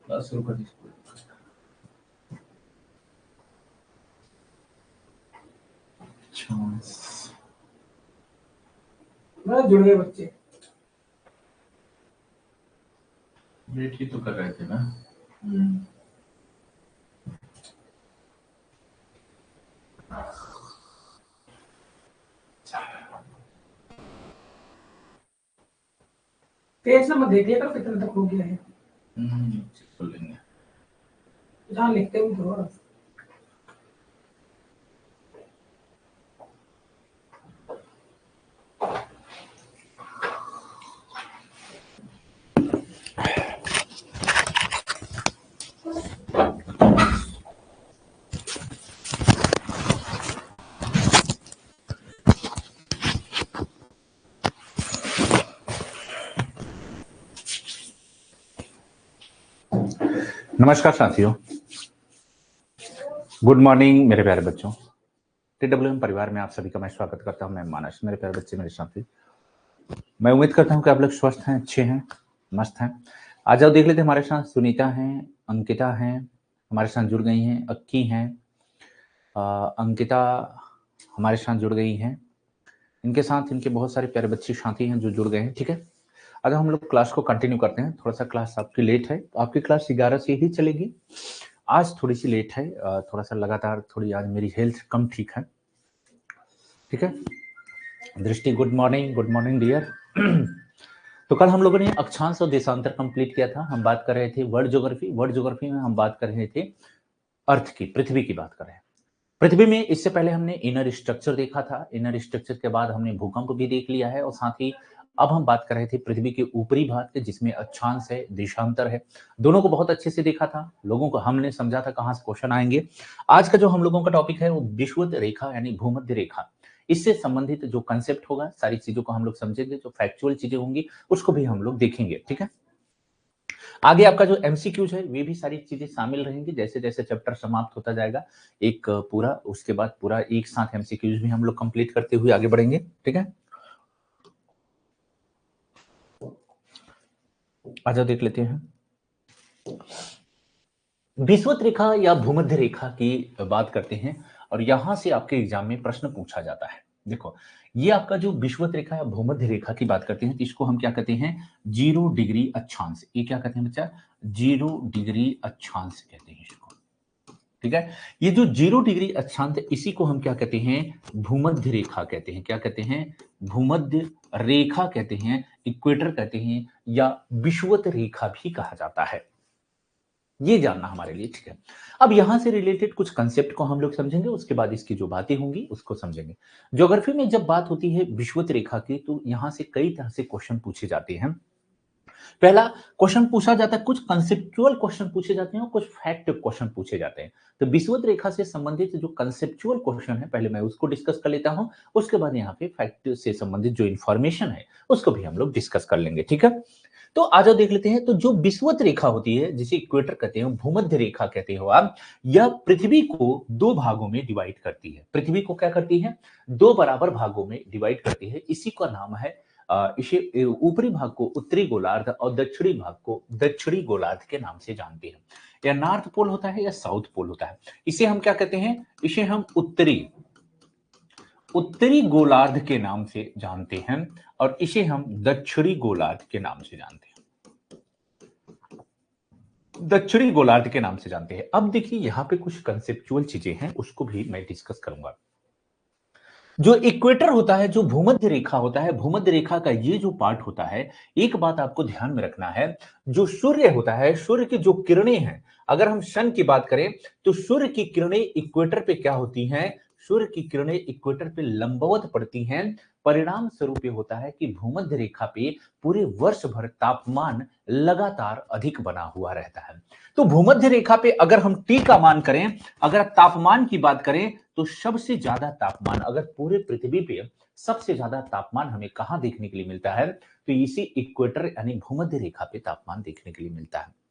बस शुरू कर दीजिए। जुड़ गए बच्चे। वेट ही तो कर रहे थे ना। पेज नंबर दे दिया कर कितने तक हो गया है। चेक कर लेंगे। जहाँ लिखते हुए थोड़ा नमस्कार साथियों, गुड मॉर्निंग मेरे प्यारे बच्चों। TWM परिवार में आप सभी का मैं स्वागत करता हूं। मैं मानस, मेरे प्यारे बच्चे, मेरे साथी। मैं उम्मीद करता हूं कि आप लोग स्वस्थ हैं, अच्छे हैं, मस्त हैं। आज जाओ देख लेते हैं, हमारे साथ सुनीता हैं, अंकिता हैं, हमारे साथ जुड़ गई हैं, अक्की हैं, अंकिता हमारे साथ जुड़ गई हैं। इनके साथ इनके बहुत सारे प्यारे बच्चे साथी हैं जो जुड़ गए हैं। ठीक है, आज हम लोग क्लास को कंटिन्यू करते हैं। थोड़ा सा क्लास आपकी लेट है, आपकी क्लास 11 से ही चलेगी। आज थोड़ी सी लेट है, थोड़ा सा लगातार थोड़ी आज मेरी हेल्थ कम ठीक है। ठीक है, दृष्टि गुड मॉर्निंग डियर। तो कल हम लोगों ने अक्षांश और देशांतर कंप्लीट किया था। हम बात कर रहे थे वर्ल्ड ज्योग्राफी में हम बात कर रहे थे अर्थ की, पृथ्वी की बात कर रहे हैं। पृथ्वी में इससे पहले हमने इनर स्ट्रक्चर देखा था। इनर स्ट्रक्चर के बाद हमने भूकंप भी देख लिया है, और साथ ही अब हम बात कर रहे थे पृथ्वी के ऊपरी भाग के, जिसमें अक्षांश है, देशांतर है। दोनों को बहुत अच्छे से देखा था। लोगों को हमने समझा था कहां से क्वेश्चन आएंगे। आज का जो हम लोगों का टॉपिक है वो विषुवत रेखा यानी भूमध्य रेखा। इससे संबंधित जो कंसेप्ट होगा, सारी चीजों को हम लोग समझेंगे। जो फैक्चुअल चीजें होंगी उसको भी हम लोग देखेंगे। ठीक है, आगे आपका जो एमसीक्यूज है वे भी सारी चीजें शामिल रहेंगी। जैसे जैसे चैप्टर समाप्त होता जाएगा एक पूरा, उसके बाद पूरा एक साथ एमसीक्यूज भी हम लोग कंप्लीट करते हुए आगे बढ़ेंगे। ठीक है, आजा देख लेते हैं। विषुवत रेखा या भूमध्य रेखा की बात करते हैं, और यहां से आपके एग्जाम में प्रश्न पूछा जाता है। देखो, ये आपका जो विषुवत रेखा या भूमध्य रेखा की बात करते हैं, तो इसको हम क्या कहते हैं? 0 डिग्री अक्षांश। ये क्या कहते हैं बच्चा? 0 डिग्री अक्षांश कहते हैं इसको। ठीक है, ये जो 0 डिग्री अक्षांश है, इसी को हम क्या कहते हैं? भूमध्य रेखा कहते हैं। क्या कहते हैं? भूमध्य रेखा कहते हैं, इक्वेटर कहते हैं, या विषुवत रेखा भी कहा जाता है। ये जानना हमारे लिए ठीक है। अब यहां से रिलेटेड कुछ कंसेप्ट को हम लोग समझेंगे, उसके बाद इसकी जो बातें होंगी उसको समझेंगे। ज्योग्राफी में जब बात होती है विषुवत रेखा की, तो यहां से कई तरह से क्वेश्चन पूछे जाते हैं। पहला क्वेश्चन पूछा जाता है, कुछ कंसेप्चुअल क्वेश्चन पूछे जाते हैं और कुछ फैक्ट क्वेश्चन पूछे जाते हैं। तो विषुवत रेखा से संबंधित जो कंसेप्चुअल क्वेश्चन है, पहले मैं उसको डिस्कस कर लेता हूं। उसके बाद यहाँ पे फैक्ट से संबंधित जो इंफॉर्मेशन है उसको भी हम लोग डिस्कस कर लेंगे। ठीक है, तो आज देख लेते हैं। तो जो विषुवत रेखा होती है, जिसे इक्वेटर कहते हैं, भूमध्य रेखा कहते हो आप, यह पृथ्वी को दो भागों में डिवाइड करती है। पृथ्वी को क्या करती है? दो बराबर भागों में डिवाइड करती है। इसी का नाम है, इसे ऊपरी भाग को उत्तरी गोलार्ध और दक्षिणी भाग को दक्षिणी गोलार्ध के नाम से जानते हैं। या नॉर्थ पोल होता है या साउथ पोल होता है। इसे हम क्या कहते हैं? इसे हम उत्तरी गोलार्ध के नाम से जानते हैं, और इसे हम दक्षिणी गोलार्ध के नाम से जानते हैं। दक्षिणी गोलार्ध के नाम से जानते हैं। अब देखिए, यहां पे कुछ कंसेप्चुअल चीजें हैं, उसको भी मैं डिस्कस करूंगा। जो इक्वेटर होता है, जो भूमध्य रेखा होता है, भूमध्य रेखा का ये जो पार्ट होता है, एक बात आपको ध्यान में रखना है। जो सूर्य होता है, सूर्य की जो किरणें हैं, अगर हम सन की बात करें तो सूर्य की किरणें इक्वेटर पे क्या होती हैं? सूर्य की किरणें इक्वेटर पे लंबवत पड़ती हैं। परिणाम स्वरूप ये होता है कि भूमध्य रेखा पे पूरे वर्ष भर तापमान लगातार अधिक बना हुआ रहता है। तो भूमध्य रेखा पे अगर हम टी का मान करें, अगर तापमान की बात करें, तो सबसे ज्यादा तापमान अगर पूरे पृथ्वी पे सबसे ज्यादा तापमान हमें कहां देखने के लिए मिलता है? तो इसी इक्वेटर यानी भूमध्य रेखा पे तापमान देखने के लिए मिलता है।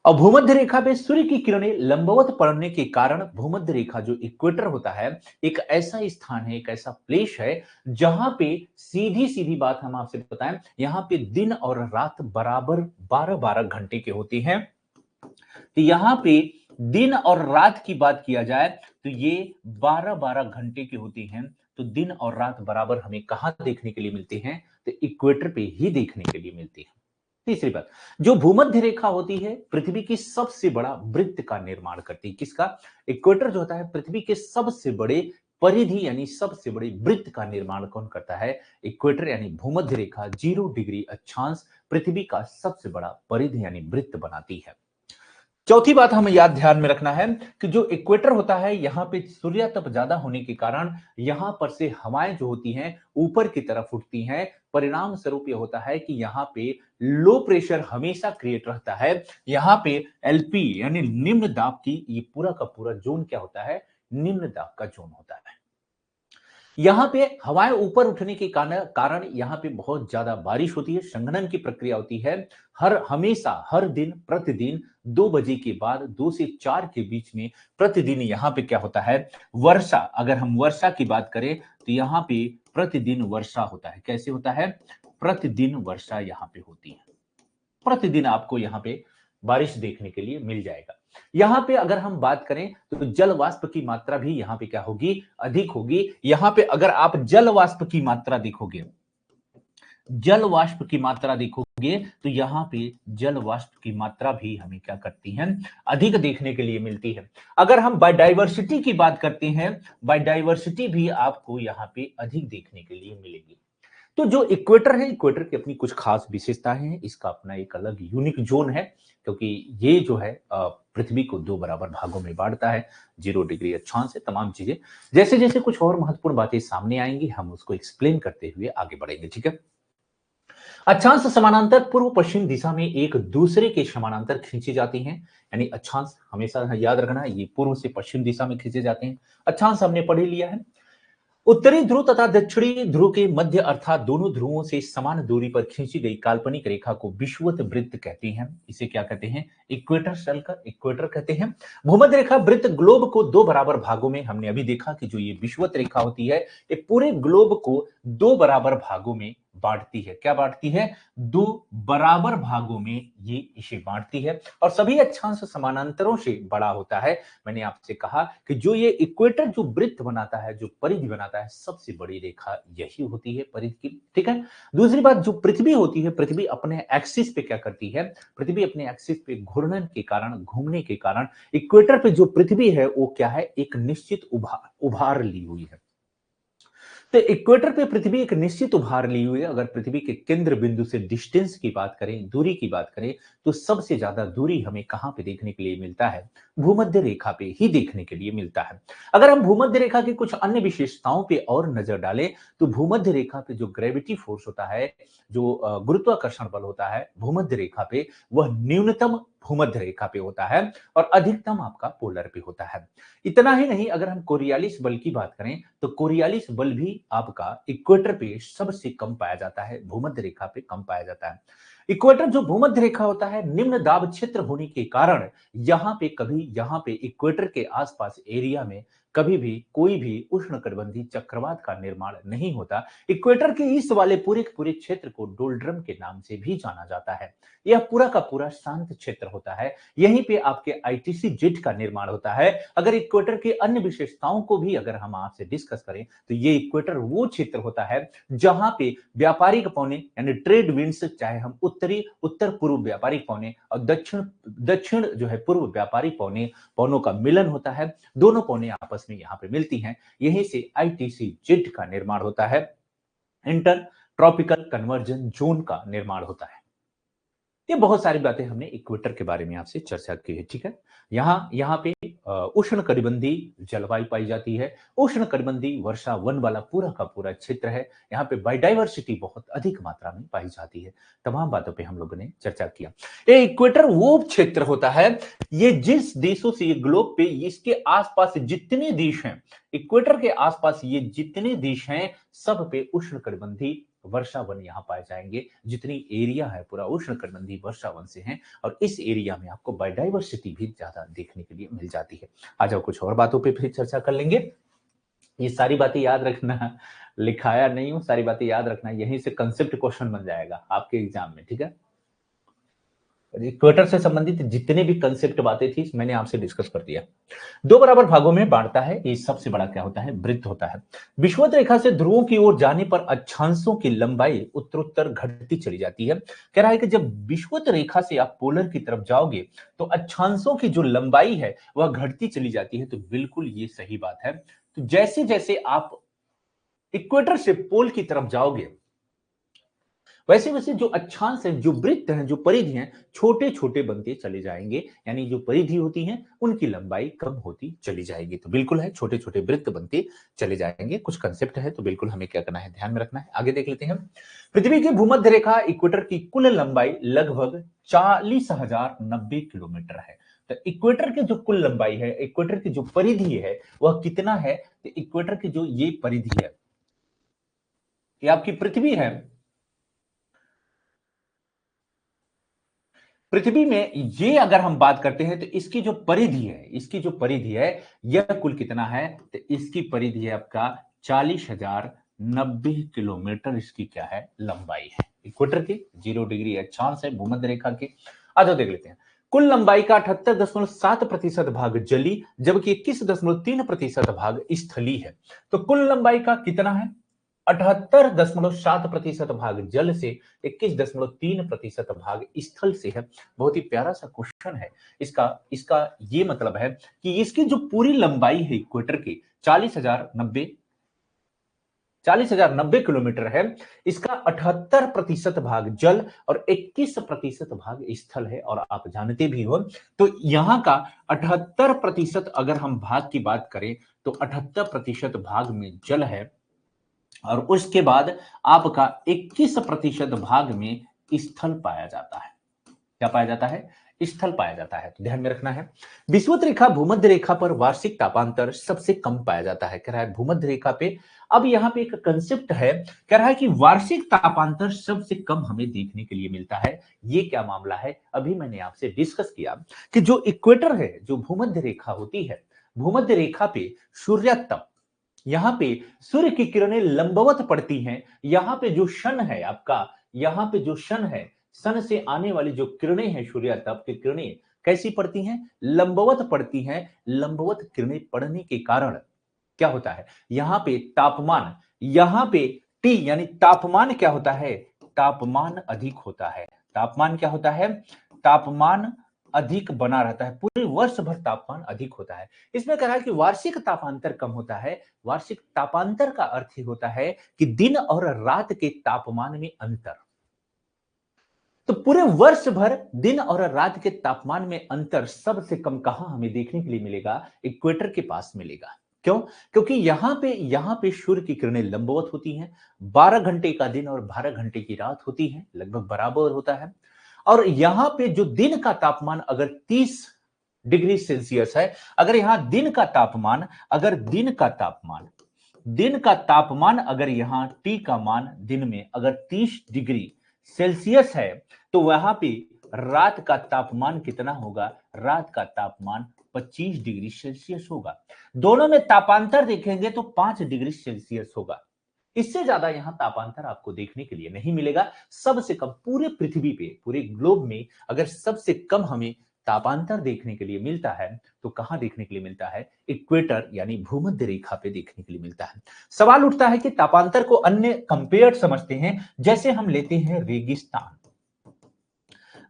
और भूमध्य रेखा पे सूर्य की किरणें लंबवत पड़ने के कारण भूमध्य रेखा जो इक्वेटर होता है, एक ऐसा स्थान है, एक ऐसा प्लेस है, जहां पे सीधी सीधी बात हम आपसे बताएं, यहां पे दिन और रात बराबर 12-12 घंटे के होती हैं। तो यहां पे दिन और रात की बात किया जाए तो ये 12-12 घंटे की होती हैं। तो दिन और रात बराबर हमें कहां देखने के लिए मिलती हैं? तो इक्वेटर पे ही देखने के लिए मिलती है। तीसरी बात, जो भूमध्य रेखा होती है पृथ्वी की सबसे बड़ा वृत्त का निर्माण करती है। किसका? इक्वेटर जो होता है पृथ्वी के सबसे बड़े परिधि यानी सबसे बड़े वृत्त का निर्माण कौन करता है? इक्वेटर यानी भूमध्य रेखा 0 डिग्री अक्षांश पृथ्वी का सबसे बड़ा परिधि यानी वृत्त बनाती है। चौथी बात हमें याद ध्यान में रखना है कि जो इक्वेटर होता है यहां पे सूर्यातप ज्यादा होने के कारण यहां पर से हवाएं जो होती हैं ऊपर की तरफ उठती हैं। परिणाम स्वरूप यह होता है कि यहां पे लो प्रेशर हमेशा क्रिएट रहता है। यहां पे एलपी यानी निम्न दाब की ये पूरा का पूरा जोन क्या होता है? निम्न दाब का जोन होता है। यहाँ पे हवाएं ऊपर उठने के कारण यहाँ पे बहुत ज्यादा बारिश होती है, संघनन की प्रक्रिया होती है। हमेशा हर दिन प्रतिदिन 2 बजे के बाद 2 से 4 के बीच में प्रतिदिन यहाँ पे क्या होता है? वर्षा। अगर हम वर्षा की बात करें तो यहाँ पे प्रतिदिन वर्षा होता है। कैसे होता है? प्रतिदिन वर्षा यहाँ पे होती है। प्रतिदिन आपको यहाँ पे बारिश देखने के लिए मिल जाएगा। यहाँ पे अगर हम बात करें तो जल वाष्प की मात्रा भी यहाँ पे क्या होगी? अधिक होगी। यहाँ पे अगर आप जल वाष्प की मात्रा देखोगे, जल वाष्प की मात्रा देखोगे तो यहाँ पे जल वाष्प की मात्रा भी हमें क्या करती है? अधिक देखने के लिए मिलती है। अगर हम बायोडाइवर्सिटी की बात करते हैं, बायोडाइवर्सिटी भी आपको यहाँ पे अधिक देखने के लिए मिलेगी। तो जो इक्वेटर है, इक्वेटर की अपनी कुछ खास विशेषताएं हैं। इसका अपना एक अलग यूनिक जोन है क्योंकि ये जो है पृथ्वी को 2 बराबर भागों में बांटता है। 0 डिग्री अक्षांश से तमाम चीजें, जैसे जैसे कुछ और महत्वपूर्ण बातें सामने आएंगी हम उसको एक्सप्लेन करते हुए आगे बढ़ेंगे। ठीक है। अक्षांश समानांतर पूर्व पश्चिम दिशा में एक दूसरे के समानांतर खींचे जाते हैं। यानी अक्षांश हमेशा याद रखना, ये पूर्व से पश्चिम दिशा में खींचे जाते हैं। अक्षांश हमने पढ़ लिया है। उत्तरी ध्रुव तथा दक्षिणी ध्रुव के मध्य अर्थात दोनों ध्रुवों से समान दूरी पर खींची गई काल्पनिक रेखा को विषुवत वृत्त कहते हैं। इसे क्या कहते हैं? इक्वेटर सर्कल, इक्वेटर कहते हैं। भूमध्य रेखा वृत्त ग्लोब को 2 बराबर भागों में, हमने अभी देखा कि जो ये विषुवत रेखा होती है ये पूरे ग्लोब को 2 बराबर भागों में बांटती है। क्या बांटती है? 2 बराबर भागों में ये इसे बांटती है और सभी अक्षांश समानांतरों से बड़ा होता है। मैंने आपसे कहा कि जो ये इक्वेटर जो वृत्त बनाता है, जो परिधि बनाता है, सबसे बड़ी रेखा यही होती है परिधि की। ठीक है। दूसरी बात, जो पृथ्वी होती है, पृथ्वी अपने एक्सिस पे क्या करती है? पृथ्वी अपने एक्सिस पे घूर्णन के कारण, घूमने के कारण इक्वेटर पे जो पृथ्वी है वो क्या है? एक निश्चित उभार ली हुई है। तो इक्वेटर पे पृथ्वी एक निश्चित उभार ली हुई है। अगर पृथ्वी के केंद्र बिंदु से डिस्टेंस की बात करें, दूरी की बात करें, तो सबसे ज्यादा दूरी हमें कहां पे देखने के लिए मिलता है? भूमध्य रेखा पे ही देखने के लिए मिलता है। अगर हम भूमध्य रेखा की कुछ अन्य विशेषताओं पे और नजर डालें तो भूमध्य रेखा पे जो ग्रेविटी फोर्स होता है, जो गुरुत्वाकर्षण बल होता है भूमध्य रेखा पे, वह न्यूनतम भूमध्य रेखा पे होता है और अधिकतम आपका पोलर पे होता है। इतना ही नहीं, अगर हम कोरियालिस बल की बात करें तो कोरियालिस बल भी आपका इक्वेटर पे सबसे कम पाया जाता है, भूमध्य रेखा पे कम पाया जाता है। इक्वेटर जो भूमध्य रेखा होता है निम्न दाब क्षेत्र होने के कारण यहाँ पे इक्वेटर के आसपास एरिया में कभी भी कोई भी उष्णकटिबंधीय चक्रवात का निर्माण नहीं होता। इक्वेटर के इस वाले पूरे के पूरे क्षेत्र को डोल्ड्रम के नाम से भी जाना जाता है। यह पूरा का पूरा शांत क्षेत्र होता है। यहीं पे आपके आईटीसी जेट का निर्माण होता है। अगर इक्वेटर के अन्य विशेषताओं को भी अगर हम आपसे डिस्कस करें तो ये इक्वेटर वो क्षेत्र होता है जहां पे व्यापारिक पौने यानी ट्रेड विंड्स, चाहे हम उत्तर पूर्व व्यापारिक पौने और दक्षिण दक्षिण जो है पूर्व व्यापारिक पौनों का मिलन होता है। दोनों पौने आपस में यहाँ पे मिलती हैं। यहीं से आईटीसी जेट का निर्माण होता है। इंटर ट्रॉपिकल कन्वर्जन जोन का निर्माण होता है। ये बहुत सारी बातें हमने इक्वेटर के बारे में आपसे चर्चा की है। ठीक है। यहाँ पे उष्ण कटिबंधीय जलवायु पाई जाती है। उष्ण कटिबंधीय वर्षा वन वाला पूरा का पूरा क्षेत्र है। यहाँ पे बायोडाइवर्सिटी बहुत अधिक मात्रा में पाई जाती है। तमाम बातों पे हम लोगों ने चर्चा किया। ये इक्वेटर वो क्षेत्र होता है, ये जिस देशों से, ये ग्लोब पे इसके आसपास जितने देश हैं, इक्वेटर के आसपास ये जितने देश हैं सब पे उष्ण कटिबंधीय वर्षा वन यहाँ पाए जाएंगे। जितनी एरिया है पूरा उष्ण कटिबंधीय वर्षा वन से है और इस एरिया में आपको बायोडाइवर्सिटी भी ज्यादा देखने के लिए मिल जाती है। आ जाओ कुछ और बातों पे फिर चर्चा कर लेंगे। ये सारी बातें याद रखना, लिखाया नहीं हूं, सारी बातें याद रखना, यहीं से कंसेप्ट क्वेश्चन बन जाएगा आपके एग्जाम में। ठीक है। इक्वेटर से संबंधित जितने भी कंसेप्ट बातें थी मैंने आपसे डिस्कस कर दिया। दो बराबर भागों में बांटता है, ये सबसे बड़ा क्या होता है, वृत्त होता है। विषुवत रेखा से ध्रुवों की ओर जाने पर अक्षांशों की लंबाई उत्तरोत्तर घटती चली जाती है। कह रहा है कि जब विषुवत रेखा से आप पोलर की तरफ जाओगे तो अक्षांशों की जो लंबाई है वह घटती चली जाती है। तो बिल्कुल ये सही बात है। तो जैसे जैसे आप इक्वेटर से पोल की तरफ जाओगे वैसे वैसे जो अक्षांश हैं, जो वृत्त हैं, जो परिधि हैं, छोटे छोटे बनते चले जाएंगे, यानी जो परिधि होती हैं उनकी लंबाई कम होती चली जाएगी। तो बिल्कुल है, छोटे छोटे वृत्त बनते चले जाएंगे। कुछ कंसेप्ट है तो बिल्कुल हमें क्या करना है, ध्यान में रखना है। आगे देख लेते हैं। पृथ्वी की भूमध्य रेखा इक्वेटर की कुल लंबाई लगभग 40,090 किलोमीटर है। तो इक्वेटर की जो कुल लंबाई है, इक्वेटर की जो परिधि है वह कितना है, तो इक्वेटर की जो ये परिधि है, ये आपकी पृथ्वी है। पृथ्वी में ये अगर हम बात करते हैं तो इसकी जो परिधि है, इसकी जो परिधि है यह कुल कितना है, तो इसकी परिधि है आपका 40,090 किलोमीटर। इसकी क्या है, लंबाई है इक्वेटर की। 0 डिग्री अक्षांश है भूमध्य रेखा के। आ जाओ देख लेते हैं। कुल लंबाई का 78.7% भाग जली, जबकि 21.3% भाग स्थली है। तो कुल लंबाई का कितना है, 78.7% भाग जल से, 21.3% भाग स्थल से है। बहुत ही प्यारा सा क्वेश्चन है। इसका इसका ये मतलब है कि इसकी जो पूरी लंबाई है इक्वेटर की 40,090 किलोमीटर है, इसका 78% भाग जल और 21% भाग स्थल है। और आप जानते भी हो, तो यहां का 78% अगर हम भाग की बात करें तो 78% भाग में जल है और उसके बाद आपका 21% भाग में स्थल पाया जाता है। क्या पाया जाता है, स्थल पाया जाता है। तो ध्यान में रखना है। विषुवत रेखा भूमध्य रेखा पर वार्षिक तापांतर सबसे कम पाया जाता है। कह रहा है भूमध्य रेखा पे, अब यहां पे एक कंसेप्ट है, कह रहा है कि वार्षिक तापांतर सबसे कम हमें देखने के लिए मिलता है। ये क्या मामला है, अभी मैंने आपसे डिस्कस किया कि जो इक्वेटर है, जो भूमध्य रेखा होती है, भूमध्य रेखा पे सूर्यास्त, यहां पे सूर्य की किरणें लंबवत पड़ती हैं। यहां पे जो सन है आपका, यहां पे जो सन है, सन से आने वाली जो किरणें हैं, सूर्यातप की किरणें कैसी पड़ती हैं, लंबवत पड़ती हैं। लंबवत किरणें पड़ने के कारण क्या होता है, यहां पे तापमान, यहां पे टी यानी तापमान क्या होता है, तापमान अधिक होता है। तापमान क्या होता है, तापमान अधिक बना रहता है, पूरे वर्ष भर तापमान अधिक होता है। इसमें कह रहा है कि वार्षिक तापांतर कम होता है। वार्षिक तापांतर का अर्थ ही होता है कि दिन और रात के तापमान में अंतर। तो पूरे वर्ष भर दिन और रात के तापमान में अंतर सबसे कम कहां हमें देखने के लिए मिलेगा, इक्वेटर के पास मिलेगा। क्यों, क्योंकि यहां पे सूर्य की किरणें लंबवत होती हैं। 12 घंटे का दिन और 12 घंटे की रात होती है, लगभग बराबर होता है। और यहां पे जो दिन का तापमान अगर 30 डिग्री सेल्सियस है, अगर यहां दिन का तापमान, अगर दिन का तापमान अगर यहां टी का मान दिन में अगर 30 डिग्री सेल्सियस है, तो वहां पे रात का तापमान कितना होगा, रात का तापमान 25 डिग्री सेल्सियस होगा। दोनों में तापांतर देखेंगे तो 5 डिग्री सेल्सियस होगा। इससे ज्यादा यहां तापांतर आपको देखने के लिए नहीं मिलेगा। सबसे कम पूरे पृथ्वी पे, पूरे ग्लोब में अगर सबसे कम हमें तापांतर देखने के लिए मिलता है तो कहां देखने के लिए मिलता है, इक्वेटर यानी भूमध्य रेखा पे देखने के लिए मिलता है। सवाल उठता है कि तापांतर को अन्य कंपेयर समझते हैं, जैसे हम लेते हैं रेगिस्तान।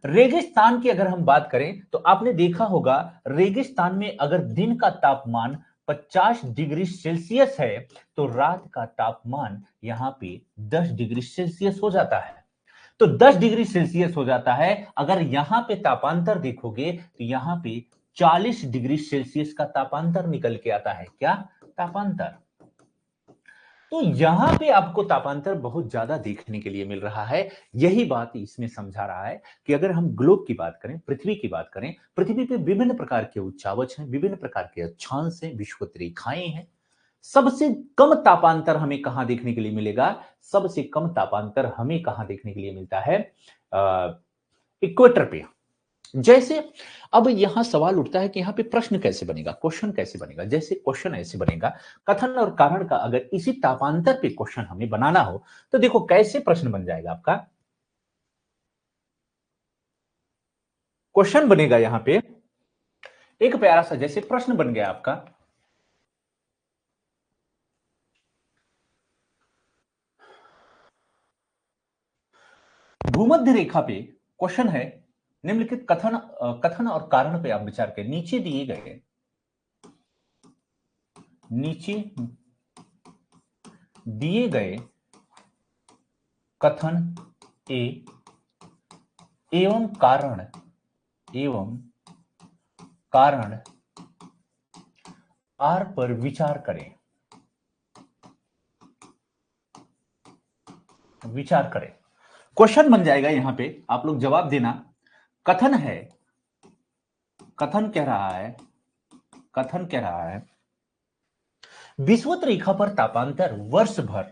रेगिस्तान की अगर हम बात करें तो आपने देखा होगा, रेगिस्तान में अगर दिन का तापमान 50 डिग्री सेल्सियस है तो रात का तापमान यहां पे 10 डिग्री सेल्सियस हो जाता है। तो 10 डिग्री सेल्सियस हो जाता है। अगर यहां पे तापांतर देखोगे तो यहां पे 40 डिग्री सेल्सियस का तापांतर निकल के आता है। क्या, तापांतर। तो यहां पे आपको तापांतर बहुत ज्यादा देखने के लिए मिल रहा है। यही बात इसमें समझा रहा है कि अगर हम ग्लोब की बात करें, पृथ्वी की बात करें, पृथ्वी पे विभिन्न प्रकार के उच्चावच हैं, विभिन्न प्रकार के अक्षांश हैं, विषुवत रेखाएं हैं। सबसे कम तापांतर हमें कहां देखने के लिए मिलेगा, सबसे कम तापांतर हमें कहां देखने के लिए मिलता है, इक्वेटर पे। जैसे अब यहां सवाल उठता है कि यहां पे प्रश्न कैसे बनेगा, क्वेश्चन कैसे बनेगा। जैसे क्वेश्चन ऐसे बनेगा, कथन और कारण का अगर इसी तापांतर पे क्वेश्चन हमें बनाना हो तो देखो कैसे प्रश्न बन जाएगा आपका। क्वेश्चन बनेगा यहां पे एक प्यारा सा, जैसे प्रश्न बन गया आपका, भूमध्य रेखा पे क्वेश्चन है, निम्नलिखित कथन और कारण पे आप विचार करें। नीचे दिए गए कथन एवं कारण आर पर विचार करें। क्वेश्चन बन जाएगा यहां पे, आप लोग जवाब देना। कथन कह रहा है विषुवत रेखा पर तापांतर वर्ष भर,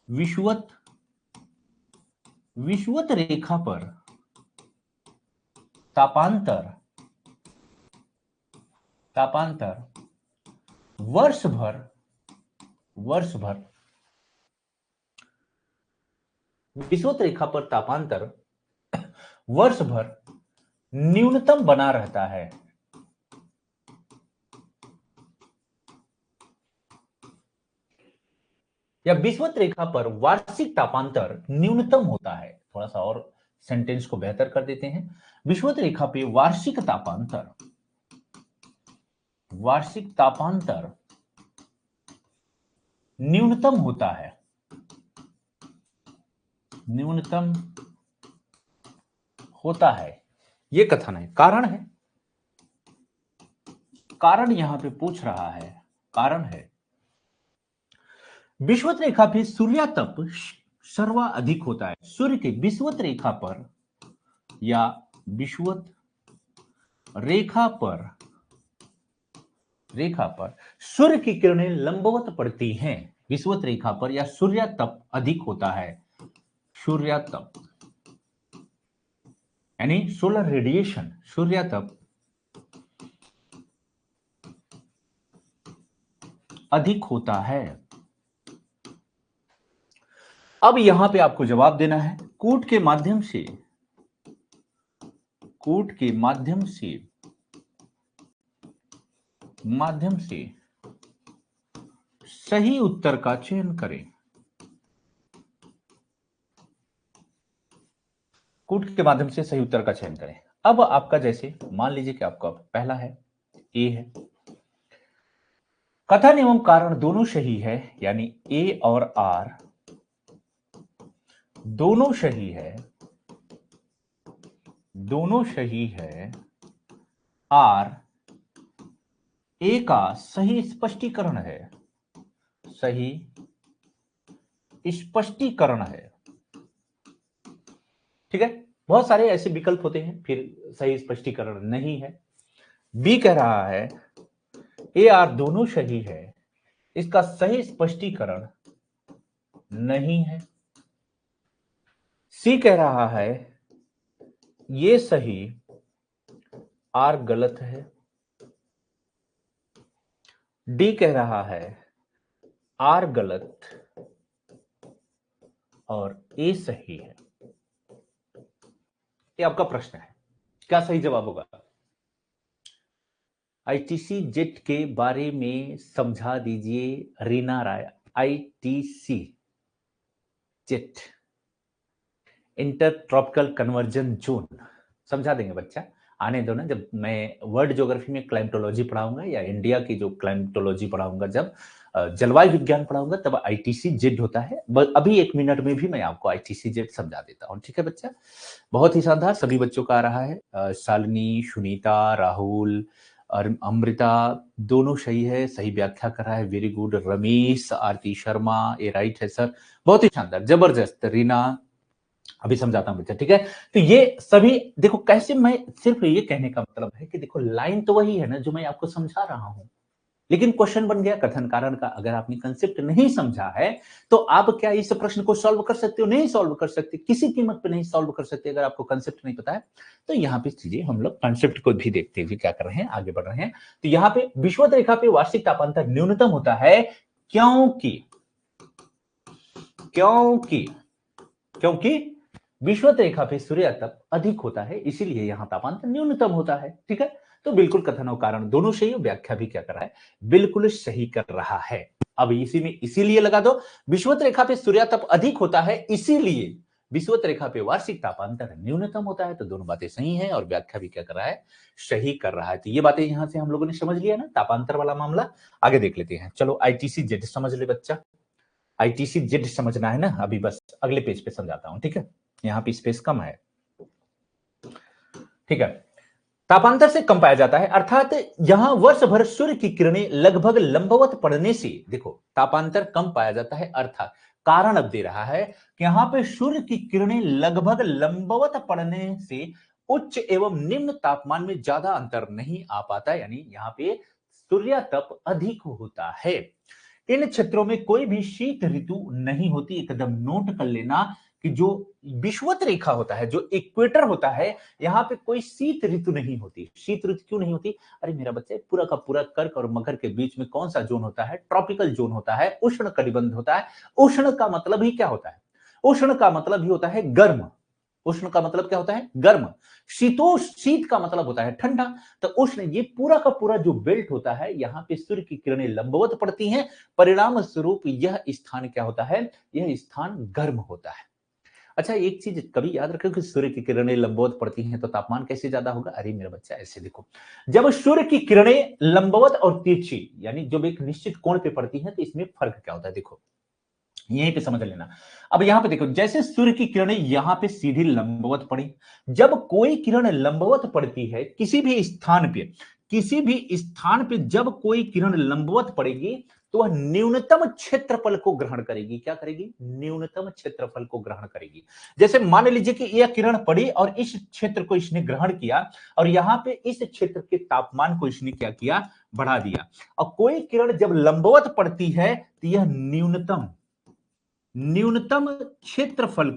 विषुवत रेखा पर तापांतर वर्ष भर विषुवत रेखा पर तापांतर वर्ष भर न्यूनतम बना रहता है। या विषुवत रेखा पर वार्षिक तापांतर न्यूनतम होता है। थोड़ा सा और सेंटेंस को बेहतर कर देते हैं। विषुवत रेखा पे वार्षिक तापांतर न्यूनतम होता है। यह कथन है। कारण यहां पे पूछ रहा है, कारण है विषुवत रेखा पे सूर्यातप सर्वाधिक होता है। सूर्य के विषुवत रेखा पर या विषुवत रेखा पर सूर्य की किरणें लंबवत पड़ती हैं। विषुवत रेखा पर या सूर्यातप अधिक होता है। सूर्यातप यानी सोलर रेडिएशन, सूर्यातप अधिक होता है। अब यहां पे आपको जवाब देना है। कूट के माध्यम से सही उत्तर का चयन करें। कूट के माध्यम से सही उत्तर का चयन करें। अब आपका जैसे मान लीजिए कि आपका पहला है, ए है, कथन एवं कारण दोनों सही है, यानी ए और आर दोनों सही है। आर ए का सही स्पष्टीकरण है। ठीक है, बहुत सारे ऐसे विकल्प होते हैं, फिर सही स्पष्टीकरण नहीं है। बी कह रहा है ए आर दोनों सही है, इसका सही स्पष्टीकरण नहीं है। सी कह रहा है ये सही, आर गलत है। डी कह रहा है आर गलत और ए सही है। ये आपका प्रश्न है, क्या सही जवाब होगा? आईटीसी जेट के बारे में समझा दीजिए Reena Rai. ITC Z, inter tropical convergence zone, समझा देंगे बच्चा, आने दो ना। जब मैं वर्ल्ड ज्योग्राफी में क्लाइमेटोलॉजी पढ़ाऊंगा या इंडिया की जो क्लाइमेटोलॉजी पढ़ाऊंगा, जब जलवायु विज्ञान पढ़ाऊंगा, तब आईटीसी जेड होता है। अभी 1 मिनट में भी मैं आपको आईटीसी जेड समझा देता हूं। ठीक है बच्चा, बहुत ही शानदार। सभी बच्चों का आ रहा है। शालिनी, सुनीता, राहुल और अमृता दोनों सही है, सही व्याख्या कर रहा है। Very good. रमेश, आरती शर्मा, ये राइट है सर, बहुत ही शानदार, जबरदस्त। रीना, अभी समझाता हूं बच्चा, ठीक है। तो ये सभी देखो कैसे, मैं सिर्फ ये कहने का मतलब है कि देखो लाइन तो वही है ना जो मैं आपको समझा रहा हूं, लेकिन क्वेश्चन बन गया कथन कारण का। अगर आपने कंसेप्ट नहीं समझा है तो आप क्या इस प्रश्न को सॉल्व कर सकते हो? नहीं सॉल्व कर सकते, किसी कीमत पे नहीं सॉल्व कर सकते अगर आपको कंसेप्ट नहीं पता है। तो यहाँ पे चीजें हम लोग कंसेप्ट को भी देखते हुए क्या कर रहे हैं, आगे बढ़ रहे हैं। तो यहाँ पे विषुवत रेखा पे वार्षिक तापांतर न्यूनतम होता है क्योंकि विषुवत रेखा पे सूर्य तप अधिक होता है, इसीलिए यहां तापांतर न्यूनतम होता है। ठीक है, तो बिल्कुल कथन और कारण दोनों सही है, व्याख्या भी क्या कर रहा है, बिल्कुल सही कर रहा है। अब इसी में इसीलिए लगा दो, विषुवत रेखा पे सूर्य तप अधिक होता है, इसीलिए विषुवत रेखा पे वार्षिक तापांतर न्यूनतम होता है। तो दोनों बातें सही हैं और व्याख्या भी क्या कर रहा है, सही कर रहा है। तो ये बातें यहां से हम लोगों ने समझ लिया ना, तापांतर वाला मामला। आगे देख लेते हैं, चलो आईटीसी जेड समझ ले बच्चा, आईटीसी जेड समझना है ना, अभी बस अगले पेज पे समझाता हूं। ठीक है, यहाँ पे स्पेस कम है। ठीक है, तापांतर से कम पाया जाता है, अर्थात यहां वर्ष भर सूर्य की किरणें लगभग लंबवत पड़ने से, देखो तापांतर कम पाया जाता है, अर्थात कारण अब दे रहा है कि यहां पे सूर्य की किरणें लगभग लंबवत पड़ने से उच्च एवं निम्न तापमान में ज्यादा अंतर नहीं आ पाता, यानी यहां पे सूर्य तप अधिक होता है। इन क्षेत्रों में कोई भी शीत ऋतु नहीं होती, एकदम नोट कर लेना कि जो विषुवत रेखा होता है, जो इक्वेटर होता है, यहां पे कोई शीत ऋतु नहीं होती। शीत ऋतु क्यों नहीं होती? अरे मेरा बच्चा, पूरा का पूरा कर्क और मकर के बीच में कौन सा जोन होता है? ट्रॉपिकल जोन होता है, उष्ण कटिबंध होता है। उष्ण का मतलब ही क्या होता है? उष्ण का मतलब ही होता है गर्म। उष्ण का मतलब क्या होता है? गर्म। शीतोष्ण, शीत का मतलब होता है ठंडा। तो उष्ण, ये पूरा का पूरा जो बेल्ट होता है, यहां पे सूर्य की किरणें लंबवत पड़ती हैं, परिणाम स्वरूप यह स्थान क्या होता है? यह स्थान गर्म होता है। अच्छा, एक चीज कभी याद रखो कि सूर्य की किरणें लंबवत पड़ती हैं तो तापमान कैसे ज्यादा होगा? अरे मेरा बच्चा, ऐसे देखो, जब सूर्य की किरणें लंबवत और तिरछी, यानी जब एक निश्चित कोण पे पड़ती हैं, तो इसमें फर्क क्या होता है? देखो यहीं पे समझ लेना। अब यहां पे देखो, जैसे सूर्य की किरणें यहां पे सीधी लंबवत पड़ी, जब कोई किरण लंबवत पड़ती है किसी भी स्थान पे, किसी भी स्थान पे जब कोई किरण लंबवत पड़ेगी, तो वह न्यूनतम क्षेत्रफल को ग्रहण करेगी। क्या करेगी? न्यूनतम क्षेत्रफल को ग्रहण करेगी। जैसे मान लीजिए कि यह किरण पड़ी और इस क्षेत्र को इसने ग्रहण किया, और यहां पे इस क्षेत्र के तापमान को इसने क्या किया? बढ़ा दिया। और कोई किरण जब लंबवत पड़ती है, तो यह न्यूनतम क्षेत्रफल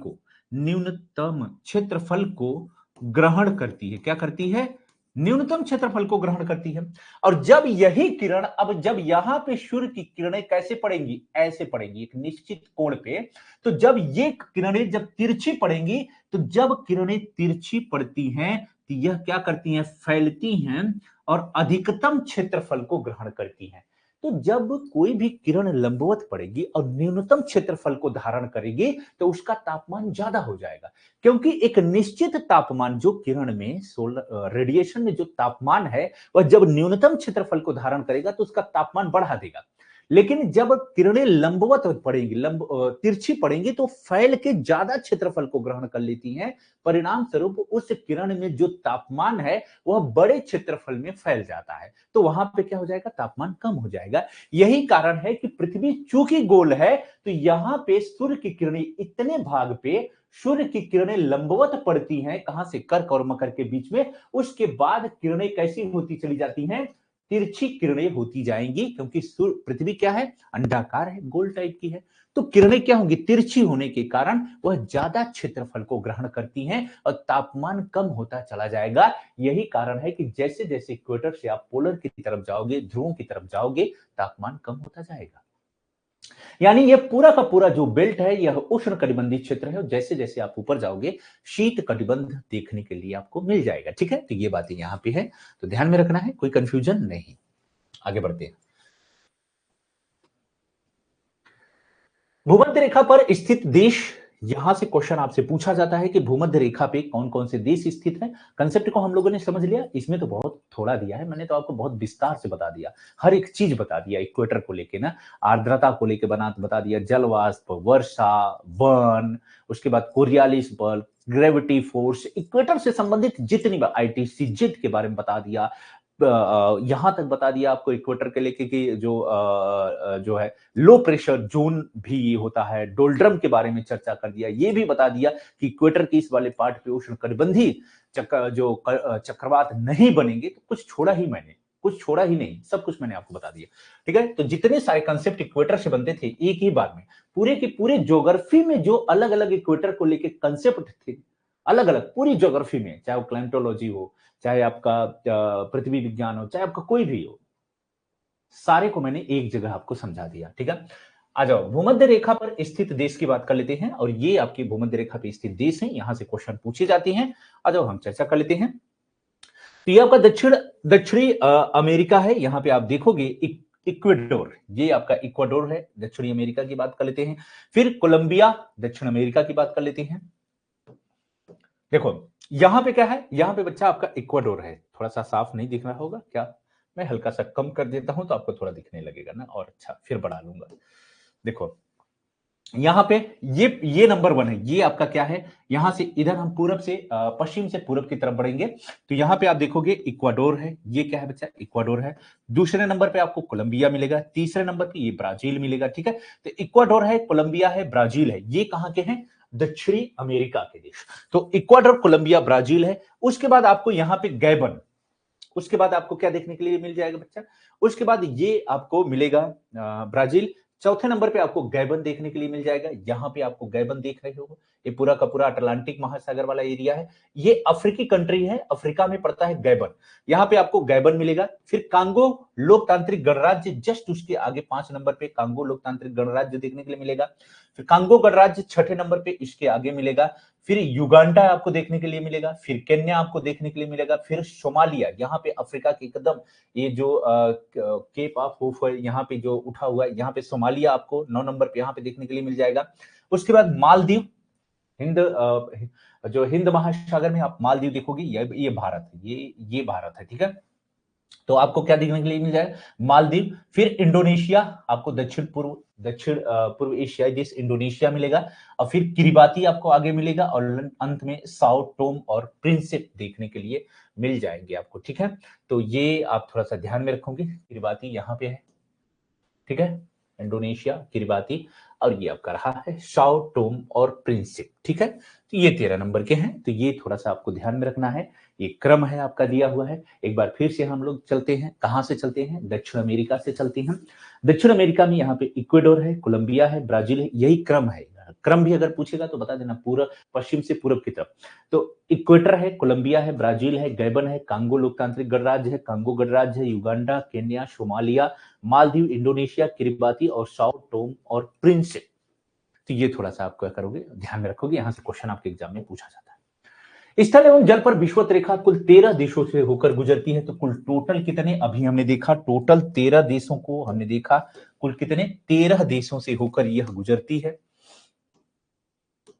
को ग्रहण करती है। क्या करती है? न्यूनतम क्षेत्रफल को ग्रहण करती है। और जब यही किरण, अब जब यहां पे सूर्य की किरणें कैसे पड़ेंगी? ऐसे पड़ेंगी, एक निश्चित कोण पे। तो जब ये किरणें जब तिरछी पड़ेंगी, तो जब किरणें तिरछी पड़ती हैं, तो यह क्या करती हैं? फैलती हैं और अधिकतम क्षेत्रफल को ग्रहण करती हैं। तो जब कोई भी किरण लंबवत पड़ेगी और न्यूनतम क्षेत्रफल को धारण करेगी, तो उसका तापमान ज्यादा हो जाएगा, क्योंकि एक निश्चित तापमान जो किरण में सोलर रेडिएशन में जो तापमान है, वह जब न्यूनतम क्षेत्रफल को धारण करेगा तो उसका तापमान बढ़ा देगा। लेकिन जब किरणें लंबवत पड़ेंगी, तिरछी पड़ेंगी, तो फैल के ज्यादा क्षेत्रफल को ग्रहण कर लेती हैं। परिणाम स्वरूप उस किरण में जो तापमान है, वह बड़े क्षेत्रफल में फैल जाता है। तो वहां पे क्या हो जाएगा? तापमान कम हो जाएगा। यही कारण है कि पृथ्वी चूंकि गोल है, तो यहां पे सूर्य की किरणें इतने भाग पे सूर्य की किरणें लंबवत पड़ती हैं, कहां से? कर्क और मकर के बीच में। उसके बाद किरणें कैसी होती चली जाती हैं? तिरछी किरणें होती जाएंगी, क्योंकि पृथ्वी क्या है? अंडाकार है, गोल टाइप की है। तो किरणें क्या होंगी? तिरछी होने के कारण वह ज्यादा क्षेत्रफल को ग्रहण करती हैं और तापमान कम होता चला जाएगा। यही कारण है कि जैसे जैसे इक्वेटर से आप पोलर की तरफ जाओगे, ध्रुवों की तरफ जाओगे, तापमान कम होता जाएगा। यानी यह पूरा का पूरा जो बेल्ट है, यह उष्ण कटिबंधीय क्षेत्र है, और जैसे जैसे आप ऊपर जाओगे, शीत कटिबंध देखने के लिए आपको मिल जाएगा। ठीक है, तो ये बातें यहां पे है, तो ध्यान में रखना है, कोई कंफ्यूजन नहीं। आगे बढ़ते हैं। भूमध्य रेखा पर स्थित देश, यहां से क्वेश्चन आपसे पूछा जाता है कि भूमध्य रेखा पे कौन कौन से देश स्थित हैं। कंसेप्ट को हम लोगों ने समझ लिया, इसमें तो बहुत थोड़ा दिया है, मैंने तो आपको बहुत विस्तार से बता दिया, हर एक चीज बता दिया। इक्वेटर को लेके ना, आर्द्रता को लेके बता दिया, जलवाष्प, वर्षा, वन, उसके बाद कोरियालिस बल, ग्रेविटी फोर्स, इक्वेटर से संबंधित जितनी आईटीसी जेड के बारे में बता दिया। यहां तक बता दिया आपको इक्वेटर के लेके कि जो है लो प्रेशर जोन भी ये होता है। डोल्ड्रम के बारे में चर्चा कर दिया, ये भी बता दिया कि इक्वेटर के इस वाले पार्ट पे उष्ण कटिबंधीय चक्रवात नहीं बनेंगे। तो कुछ छोड़ा ही मैंने, कुछ छोड़ा ही नहीं, सब कुछ मैंने आपको बता दिया। ठीक है, तो जितने सारे कंसेप्ट इक्वेटर से बनते थे एक ही बार में, पूरे के पूरे ज्योग्राफी में जो अलग अलग इक्वेटर को लेके कंसेप्ट थे, अलग अलग पूरी ज्योग्राफी में, चाहे वो क्लाइमेटोलॉजी हो, चाहे आपका पृथ्वी विज्ञान हो, चाहे आपका कोई भी हो, सारे को मैंने एक जगह आपको समझा दिया। ठीक है, आ जाओ, भूमध्य रेखा पर स्थित देश की बात कर लेते हैं, और ये आपकी भूमध्य रेखा पर स्थित देश है, यहां से क्वेश्चन पूछे जाते हैं। आ जाओ हम चर्चा कर लेते हैं। तो ये आपका दक्षिणी अमेरिका है, यहां पे आप देखोगे इक्वाडोर, ये आपका इक्वाडोर है, दक्षिणी अमेरिका की बात कर लेते हैं। फिर कोलंबिया, दक्षिण अमेरिका की बात कर लेते हैं। देखो यहां पे क्या है, यहां पे बच्चा आपका इक्वाडोर है, थोड़ा सा साफ नहीं दिख रहा होगा क्या, मैं हल्का सा कम कर देता हूं तो आपको थोड़ा दिखने लगेगा ना, और अच्छा फिर बढ़ा लूंगा। देखो यहां पे ये नंबर 1 है, ये आपका क्या है, यहां से इधर हम पूरब से पश्चिम से पूरब की तरफ बढ़ेंगे, तो यहां पे आप देखोगे इक्वाडोर है, ये क्या है बच्चा, इक्वाडोर है। दूसरे नंबर पे आपको कोलंबिया मिलेगा, तीसरे नंबर पे ये ब्राजील मिलेगा, ठीक है। तो इक्वाडोर है, कोलंबिया है, ब्राजील है, ये कहां के हैं, दक्षिणी अमेरिका के देश। तो इक्वाडोर, कोलंबिया, ब्राजील है। उसके बाद आपको यहां पे गैबन, उसके बाद आपको क्या देखने के लिए मिल जाएगा बच्चा, उसके बाद ये आपको मिलेगा ब्राजील। चौथे नंबर पे आपको गैबन देखने के लिए मिल जाएगा, यहां पे आपको गैबन देख रहे हो, ये पूरा का पूरा अटलांटिक महासागर वाला एरिया है, ये अफ्रीकी कंट्री है, अफ्रीका में पड़ता है गैबन, यहां पे आपको गैबन मिलेगा। फिर कांगो लोकतांत्रिक गणराज्य, जस्ट उसके आगे 5 नंबर पे कांगो लोकतांत्रिक गणराज्य देखने के लिए मिलेगा। फिर कांगो गणराज्य 6ठे नंबर पे इसके आगे मिलेगा। फिर युगांडा आपको देखने के लिए मिलेगा, फिर केन्या आपको देखने के लिए मिलेगा, फिर सोमालिया, यहाँ पे अफ्रीका के एकदम ये जो केप ऑफ होप है, यहाँ पे जो उठा हुआ है, यहाँ पे सोमालिया आपको 9 नंबर पे यहाँ पे देखने के लिए मिल जाएगा। उसके बाद मालदीव, जो हिंद महासागर में आप मालदीव देखोगे, ये भारत है, ये भारत है, ठीक है। तो आपको क्या देखने के लिए मिल जाए, मालदीव। फिर इंडोनेशिया, आपको दक्षिण पूर्व एशियाई देश इंडोनेशिया मिलेगा। और फिर किरिबाती आपको आगे मिलेगा, और अंत में साओ टोम और प्रिंसिप देखने के लिए मिल जाएंगे आपको, ठीक है। तो ये आप थोड़ा सा ध्यान में रखोगे, किरिबाती यहाँ पे है, ठीक है, इंडोनेशिया, किरिबाती, और ये आपका रहा है साओ टोम और प्रिंसिप, ठीक है। तो ये 13 नंबर के हैं, तो ये थोड़ा सा आपको ध्यान में रखना है, ये क्रम है आपका दिया हुआ है। एक बार फिर से हम लोग चलते हैं, कहां से चलते हैं, दक्षिण अमेरिका से चलते हैं। दक्षिण अमेरिका में यहाँ पे इक्वाडोर है, कोलंबिया है, ब्राजील है, यही क्रम है। क्रम भी अगर पूछेगा तो बता देना, पूरा पश्चिम से पूरब की तरफ। तो इक्वेटर है, कोलंबिया है, ब्राजील है, गैबन है, कांगो लोकतांत्रिक गणराज्य है, कांगो गणराज्य है, Uganda, Kenya, Somalia, Maldives, Indonesia, Kiribati और साओ टोम और प्रिंसिप। तो ये थोड़ा सा आप क्या करोगे, ध्यान में रखोगे, यहां से क्वेश्चन आपके एग्जाम में पूछा जाता है। स्थल एवं जल पर विषुवत रेखा कुल 13 देशों से होकर गुजरती है, तो कुल टोटल कितने, अभी हमने देखा टोटल 13 देशों को हमने देखा, कुल कितने, 13 देशों से होकर यह गुजरती है,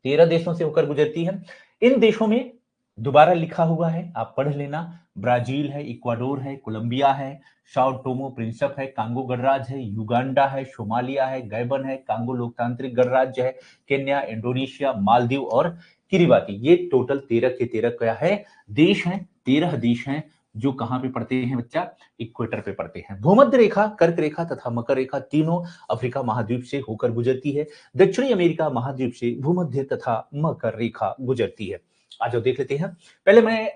13 देशों से होकर गुजरती है। इन देशों में दोबारा लिखा हुआ है, आप पढ़ लेना, ब्राजील है, इक्वाडोर है, कोलंबिया है, साओ टोमो प्रिंसिप है, कांगो गणराज्य है, युगांडा है, सोमालिया है, गैबन है, कांगो लोकतांत्रिक गणराज्य है, केन्या, इंडोनेशिया, मालदीव और किरिबाती। ये टोटल 13 के 13 क्या है, देश हैं, 13 देश हैं, जो कहां पे पड़ते हैं बच्चा, इक्वेटर पे पड़ते हैं। भूमध्य रेखा, कर्क रेखा तथा मकर रेखा तीनों अफ्रीका महाद्वीप से होकर गुजरती है। दक्षिणी अमेरिका महाद्वीप से भूमध्य तथा मकर रेखा गुजरती है। आज देख लेते हैं। पहले मैं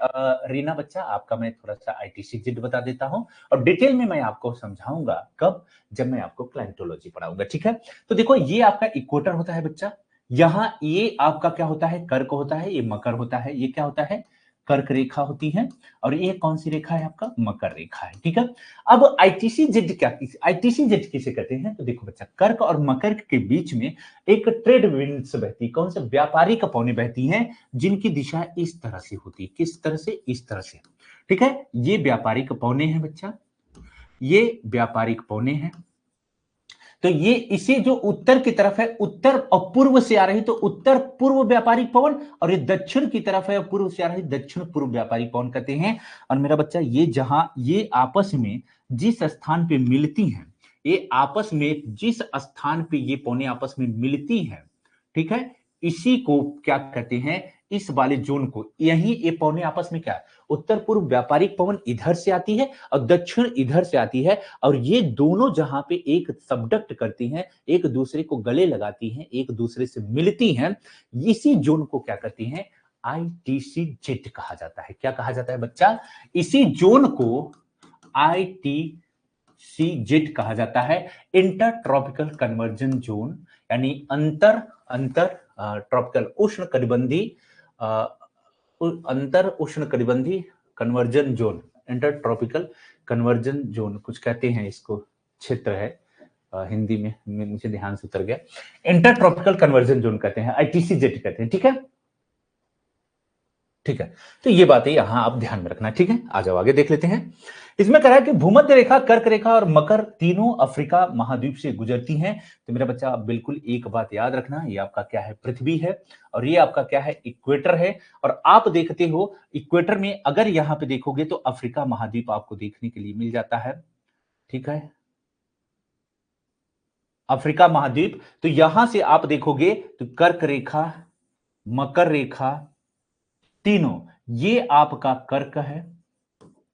रीना बच्चा आपका मैं थोड़ा सा आईटीसी जिड बता देता हूं, और डिटेल में मैं आपको समझाऊंगा कब, जब मैं आपको क्लाइंटोलॉजी पढ़ाऊंगा, ठीक है। तो देखो ये आपका इक्वेटर होता है बच्चा, यहां ये आपका क्या होता है, कर्क होता है, ये मकर होता है, ये क्या होता है, कर्क रेखा होती है, और ये कौन सी रेखा है आपका, मकर रेखा है, ठीक है। अब आईटीसी जेड क्या, आईटीसी जेड किसे कहते हैं, तो देखो बच्चा, कर्क और मकर के बीच में एक ट्रेड विंड्स बहती, कौन से, व्यापारिक पौने बहती हैं, जिनकी दिशा इस तरह से होती है, किस तरह से, इस तरह से, ठीक है। ये व्यापारिक पौने हैं बच्चा, ये व्यापारिक पौने हैं। तो ये इसे जो उत्तर की तरफ है, उत्तर और पूर्व से आ रही, तो उत्तर पूर्व व्यापारिक पवन, और ये दक्षिण की तरफ है, पूर्व से आ रही, दक्षिण पूर्व व्यापारिक पवन कहते हैं। और मेरा बच्चा ये जहां ये आपस में जिस स्थान पे मिलती हैं, ये आपस में जिस स्थान पे ये पौने आपस में मिलती हैं, ठीक है, इसी को क्या कहते हैं, इस वाले जोन को, यही ये पौने आपस में क्या है, उत्तर पूर्व व्यापारिक पवन इधर से आती है और दक्षिण इधर से आती है, और ये दोनों जहां पे एक सबडक्ट करती हैं, एक दूसरे को गले लगाती हैं, एक दूसरे से मिलती हैं, इसी जोन को क्या कहती हैं, आईटीसी जेड कहा जाता है। क्या कहा जाता है बच्चा, इसी जोन को आईटीसी जेड कहा जाता है, इंटर ट्रॉपिकल कन्वर्जन जोन, यानी अंतर अंतर ट्रॉपिकल उष्ण कटिबंधी अंतर उष्ण कटिबंधी convergence zone, inter tropical convergence zone कुछ कहते हैं इसको, क्षेत्र है, हिंदी में मुझे ध्यान से उतर गया, इंटर ट्रॉपिकल कन्वर्जन जोन कहते हैं, ITCZ कहते हैं। ठीक है, ठीक है। तो ये बातें यहां आप ध्यान में रखना। ठीक है, आ जाओ आगे देख लेते हैं। इसमें कह रहा है कि भूमध्य रेखा, कर्क रेखा और मकर तीनों अफ्रीका महाद्वीप से गुजरती हैं। तो मेरा बच्चा आप बिल्कुल एक बात याद रखना, ये आपका क्या है, पृथ्वी है, और ये आपका क्या है, इक्वेटर है। और आप देखते हो इक्वेटर में अगर यहां पे देखोगे तो अफ्रीका महाद्वीप आपको देखने के लिए मिल जाता है। ठीक है, अफ्रीका महाद्वीप। तो यहां से आप देखोगे तो कर्क रेखा, मकर रेखा, तीनों, ये आपका कर्क है,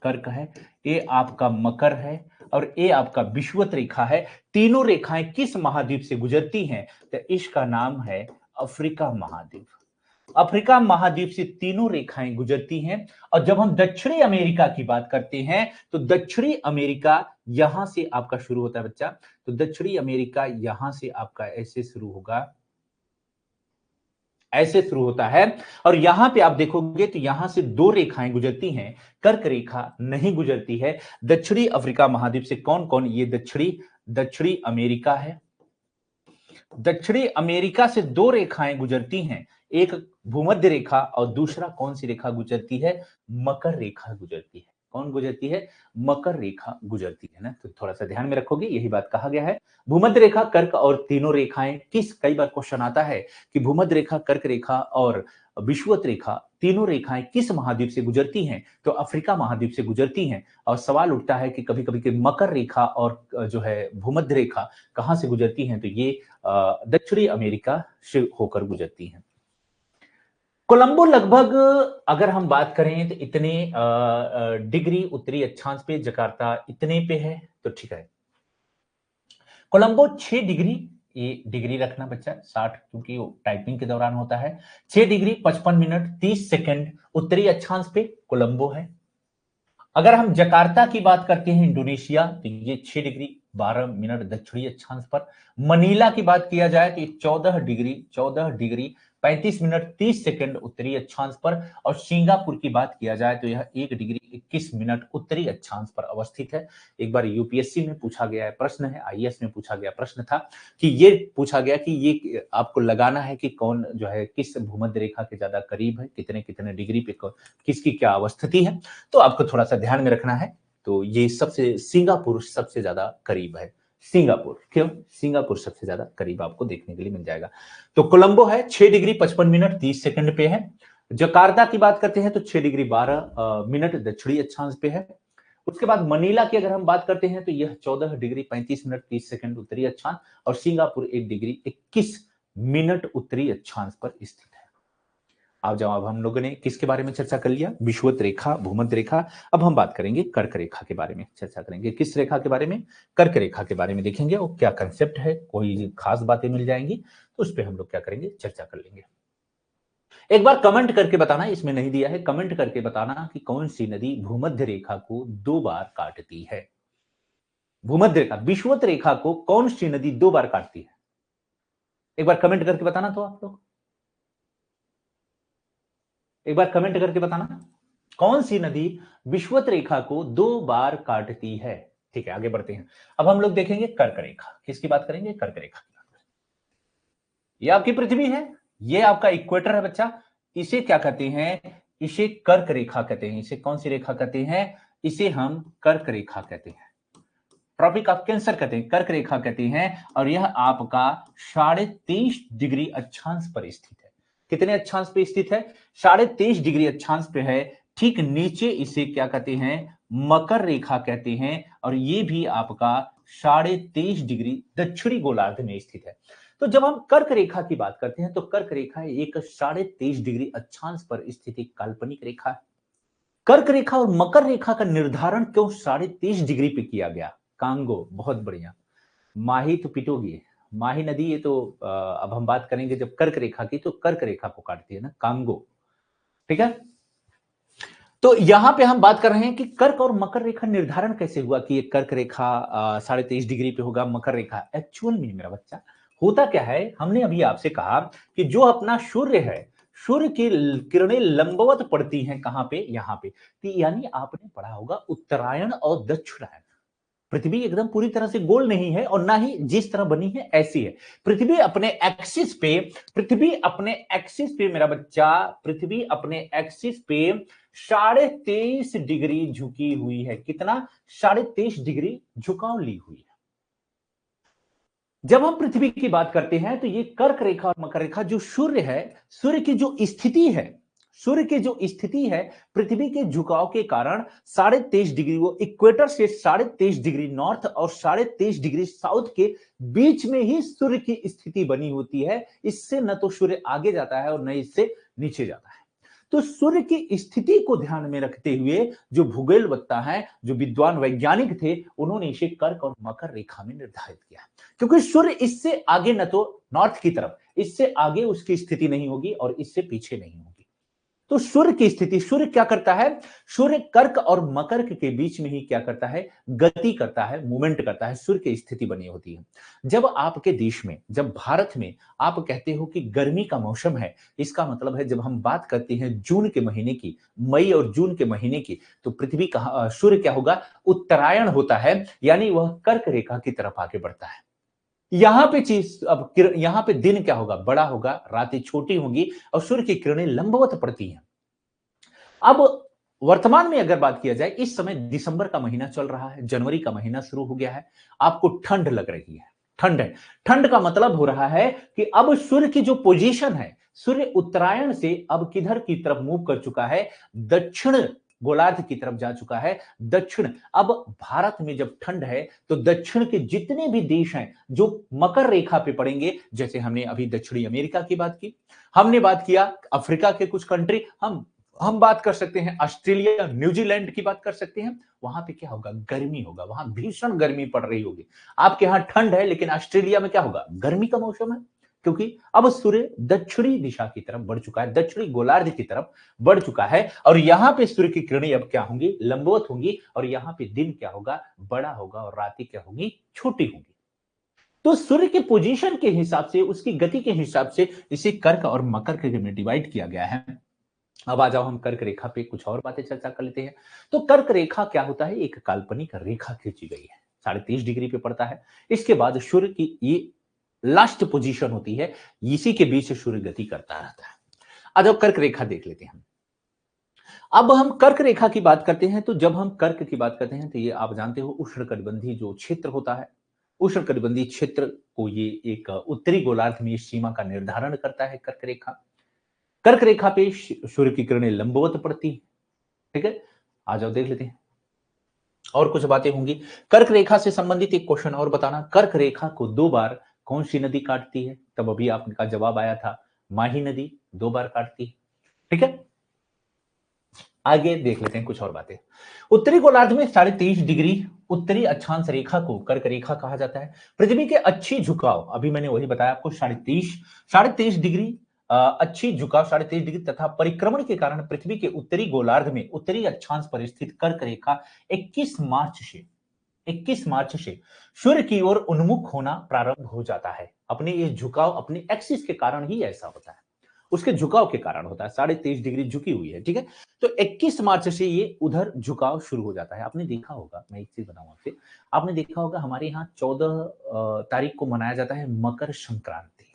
कर्क है, ये आपका मकर है, और ये आपका विषुवत रेखा है। तीनों रेखाएं किस महाद्वीप से गुजरती हैं? तो इसका नाम है अफ्रीका महाद्वीप। अफ्रीका महाद्वीप से तीनों रेखाएं गुजरती हैं। और जब हम दक्षिणी अमेरिका की बात करते हैं तो दक्षिणी अमेरिका यहां से आपका शुरू होता है बच्चा। तो दक्षिणी अमेरिका यहां से आपका ऐसे शुरू होगा, ऐसे शुरू होता है। और यहां पे आप देखोगे तो यहां से दो रेखाएं गुजरती हैं, कर्क रेखा नहीं गुजरती है। दक्षिणी अफ्रीका महाद्वीप से कौन कौन? ये दक्षिणी अमेरिका है। दक्षिणी अमेरिका से दो रेखाएं गुजरती हैं, एक भूमध्य रेखा और दूसरा कौन सी रेखा गुजरती है? मकर रेखा गुजरती है। कौन गुजरती है? मकर रेखा गुजरती है ना। तो थोड़ा सा ध्यान में रखोगे, यही बात कहा गया है। भूमध्य रेखा, कर्क और तीनों रेखाएं किस, कई बार क्वेश्चन आता है कि भूमध्य रेखा, कर्क रेखा और विषुवत रेखा, तीनों रेखाएं किस महाद्वीप से गुजरती हैं? तो अफ्रीका महाद्वीप से गुजरती हैं। और सवाल उठता है कि कभी कभी कि मकर रेखा और जो है भूमध्य रेखा कहां से गुजरती हैं? तो ये दक्षिणी अमेरिका से होकर गुजरती हैं। कोलंबो लगभग अगर हम बात करें तो इतने डिग्री उत्तरी अक्षांश पे, जकार्ता इतने पे है, तो ठीक है। कोलंबो 6 डिग्री, ये डिग्री रखना बच्चा, 60 क्योंकि टाइपिंग के दौरान होता है। 6 डिग्री 55 मिनट 30 सेकंड उत्तरी अक्षांश पे कोलंबो है। अगर हम जकार्ता की बात करते हैं, इंडोनेशिया, तो ये 6 डिग्री 12 मिनट दक्षिणी अक्षांश पर। मनीला की बात किया जाए तो 14 डिग्री 35 मिनट 30 सेकंड उत्तरी अक्षांश पर। और सिंगापुर की बात किया जाए तो यह 1 डिग्री 21 मिनट उत्तरी अक्षांश पर अवस्थित है। एक बार यूपीएससी में पूछा गया है प्रश्न है, आईएएस में पूछा गया प्रश्न था कि ये पूछा गया कि ये आपको लगाना है कि कौन जो है किस भूमध्य रेखा के ज्यादा करीब है, कितने कितने डिग्री पे किसकी क्या अवस्थिति है। तो आपको थोड़ा सा ध्यान में रखना है। तो ये सबसे, सिंगापुर सबसे ज्यादा करीब है। सिंगापुर क्यों? सिंगापुर सबसे ज्यादा करीब आपको देखने के लिए मिल जाएगा। तो कोलंबो है 6 डिग्री 55 मिनट 30 सेकंड पे है। जकार्ता की बात करते हैं तो 6 डिग्री 12 मिनट दक्षिणी अक्षांश पे है। उसके बाद मनीला की अगर हम बात करते हैं तो यह 14 डिग्री 35 मिनट 30 सेकंड उत्तरी अक्षांश, और सिंगापुर 1 डिग्री 21 मिनट उत्तरी अक्षांश पर स्थित है। अब जाओ, अब हम लोगों ने किसके बारे में चर्चा कर लिया? विषुवत रेखा, भूमध्य रेखा। अब हम बात करेंगे कर्क रेखा के बारे में, चर्चा करेंगे किस रेखा के बारे में? कर्क रेखा के बारे में देखेंगे और क्या कंसेप्ट है, कोई खास बातें मिल जाएंगी तो उस पर हम लोग क्या करेंगे, चर्चा कर लेंगे। एक बार कमेंट करके बताना, इसमें नहीं दिया है, कमेंट करके बताना कि कौन सी नदी भूमध्य रेखा को 2 बार काटती है। भूमध्य रेखा, विषुवत रेखा को कौन सी नदी 2 बार काटती है? एक बार कमेंट करके बताना। तो आप लोग एक बार कमेंट करके बताना, कौन सी नदी विषुवत रेखा को 2 बार काटती है। ठीक है, आगे बढ़ते हैं। अब हम लोग देखेंगे कर्क रेखा। किसकी बात करेंगे? कर्क रेखा की बात करेंगे। ये आपकी पृथ्वी है, ये आपका इक्वेटर है बच्चा। इसे क्या कहते हैं? इसे कर्क रेखा कहते हैं। इसे कौन सी रेखा कहते हैं? इसे हम कर्क रेखा कहते हैं, ट्रॉपिक ऑफ कैंसर कहते हैं, कर्क रेखा कहते हैं। और यह आपका 23.5 डिग्री अक्षांश पर स्थित है। कितने अक्षांश पे स्थित है? 23.5 डिग्री अक्षांश पे है। ठीक नीचे इसे क्या कहते हैं? मकर रेखा कहते हैं। और ये भी आपका 23.5 डिग्री दक्षिणी गोलार्ध में स्थित है। तो जब हम कर्क रेखा की बात करते हैं तो कर्क रेखा एक 23.5 डिग्री अक्षांश पर स्थित एक काल्पनिक रेखा है। कर्क रेखा और मकर रेखा का निर्धारण क्यों 23.5 डिग्री पे किया गया? कांगो, बहुत बढ़िया। माही तो पिटोगी, माही नदी, ये तो अब हम बात करेंगे जब कर्क रेखा की, तो कर्क रेखा को काटती है ना, कांगो। ठीक है, तो यहां पे हम बात कर रहे हैं कि कर्क और मकर रेखा निर्धारण कैसे हुआ कि ये कर्क रेखा 23.5 डिग्री पे होगा, मकर रेखा। एक्चुअल में मेरा बच्चा होता क्या है, हमने अभी आपसे कहा कि जो अपना सूर्य है, सूर्य की किरणें लंबवत पड़ती हैं कहां पे? यहां पे। तो यानी आपने पढ़ा होगा उत्तरायण और दक्षिणायन। पृथ्वी एकदम पूरी तरह से गोल नहीं है और ना ही जिस तरह बनी है ऐसी है। पृथ्वी अपने एक्सिस पे मेरा बच्चा, पृथ्वी अपने एक्सिस पे 23.5 डिग्री झुकी हुई है। कितना? 23.5 डिग्री झुकाव ली हुई है। जब हम पृथ्वी की बात करते हैं तो ये कर्क रेखा और मकर रेखा, जो सूर्य है, सूर्य की जो स्थिति है पृथ्वी के झुकाव के कारण 23.5 डिग्री, वो इक्वेटर से 23.5 डिग्री नॉर्थ और 23.5 डिग्री साउथ के बीच में ही सूर्य की स्थिति बनी होती है। इससे न तो सूर्य आगे जाता है और न इससे नीचे जाता है। तो सूर्य की स्थिति को ध्यान में रखते हुए जो भूगोलवक्ता है, जो विद्वान वैज्ञानिक थे, उन्होंने इसे कर्क और मकर रेखा में निर्धारित किया, क्योंकि सूर्य इससे आगे न तो नॉर्थ की तरफ, इससे आगे उसकी स्थिति नहीं होगी और इससे पीछे नहीं होगी। तो सूर्य की स्थिति, सूर्य क्या करता है? सूर्य कर्क और मकर के बीच में ही क्या करता है? गति करता है, मूवमेंट करता है। सूर्य की स्थिति बनी होती है। जब आपके देश में, जब भारत में आप कहते हो कि गर्मी का मौसम है, इसका मतलब है जब हम बात करते हैं जून के महीने की, मई और जून के महीने की, तो पृथ्वी का सूर्य क्या होगा? उत्तरायण होता है, यानी वह कर्क रेखा की तरफ आगे बढ़ता है। यहां पे यहां पे दिन क्या होगा? बड़ा होगा, रातें छोटी होंगी और सूर्य की किरणें लंबवत पड़ती हैं। अब वर्तमान में अगर बात किया जाए, इस समय दिसंबर का महीना चल रहा है, जनवरी का महीना शुरू हो गया है, आपको ठंड लग रही है, ठंड है। ठंड का मतलब हो रहा है कि अब सूर्य की जो पोजीशन है, सूर्य उत्तरायण से अब किधर की तरफ मूव कर चुका है? दक्षिण गोलार्ध की तरफ जा चुका है, दक्षिण। अब भारत में जब ठंड है तो दक्षिण के जितने भी देश हैं जो मकर रेखा पे पड़ेंगे, जैसे हमने अभी दक्षिणी अमेरिका की बात की, हमने बात किया अफ्रीका के कुछ कंट्री, हम बात कर सकते हैं ऑस्ट्रेलिया, न्यूजीलैंड की बात कर सकते हैं। वहां पे क्या होगा? गर्मी होगा, वहां भीषण गर्मी पड़ रही होगी। आपके यहां ठंड है, लेकिन ऑस्ट्रेलिया में क्या होगा? गर्मी का मौसम है, क्योंकि अब सूर्य दक्षिणी दिशा की तरफ बढ़ चुका है, दक्षिणी गोलार्ध की तरफ बढ़ चुका है और यहां पे सूर्य की किरणें अब क्या होंगी? लंबवत होंगी और यहां पे दिन क्या होगा? बड़ा होगा और रातें क्या होंगी? छोटी होंगी। तो सूर्य के पोजीशन के हिसाब से, उसकी गति के हिसाब से इसे कर्क और मकर के में डिवाइड किया गया है। अब आ जाओ हम कर्क रेखा पे कुछ और बातें चर्चा कर लेते हैं। तो कर्क रेखा क्या होता है? एक काल्पनिक रेखा खींची गई है, 23.5 डिग्री पे पड़ता है। इसके बाद सूर्य की ये लास्ट पोजीशन होती है, इसी के बीच सूर्य गति करता रहता है। अब जब कर्क रेखा देख लेते हैं, अब हम कर्क रेखा की बात करते हैं, तो जब हम कर्क की बात करते हैं तो ये आप जानते हो उष्णकटिबंधीय जो क्षेत्र होता है, उष्णकटिबंधीय क्षेत्र को ये एक उत्तरी गोलार्ध में इस सीमा का निर्धारण करता है कर्क रेखा। कर्क रेखा पे सूर्य की किरणें लंबवत पड़ती है, ठीक है। आ जाओ देख लेते हैं और कुछ बातें होंगी। कर्क रेखा से संबंधित एक क्वेश्चन और बताना, कर्क रेखा को 2 बार कौन सी नदी काटती है? तब अभी आपका जवाब आया था, माही नदी 2 बार काटती है, ठीक है। आगे देख लेते हैं कुछ और बातें। उत्तरी गोलार्ध में 23.5 डिग्री उत्तरी अक्षांश रेखा को कर्क रेखा कहा जाता है। पृथ्वी के अच्छी झुकाव, अभी मैंने वही बताया आपको, 23.5 डिग्री अच्छी झुकाव 23.5 डिग्री तथा परिक्रमण के कारण पृथ्वी के उत्तरी गोलार्ध में उत्तरी अक्षांश पर स्थित कर्क रेखा 21 मार्च से सूर्य की ओर उन्मुख होना प्रारंभ हो जाता है। अपने ये झुकाव अपने एक्सिस के कारण ही ऐसा होता है, उसके झुकाव के कारण होता है। 23.5 डिग्री झुकी हुई है, ठीक है। तो 21 मार्च से ये उधर झुकाव शुरू हो जाता है। आपने देखा होगा, मैं एक चीज बताऊं आपसे, आपने देखा होगा हमारे यहाँ 14 तारीख को मनाया जाता है मकर संक्रांति।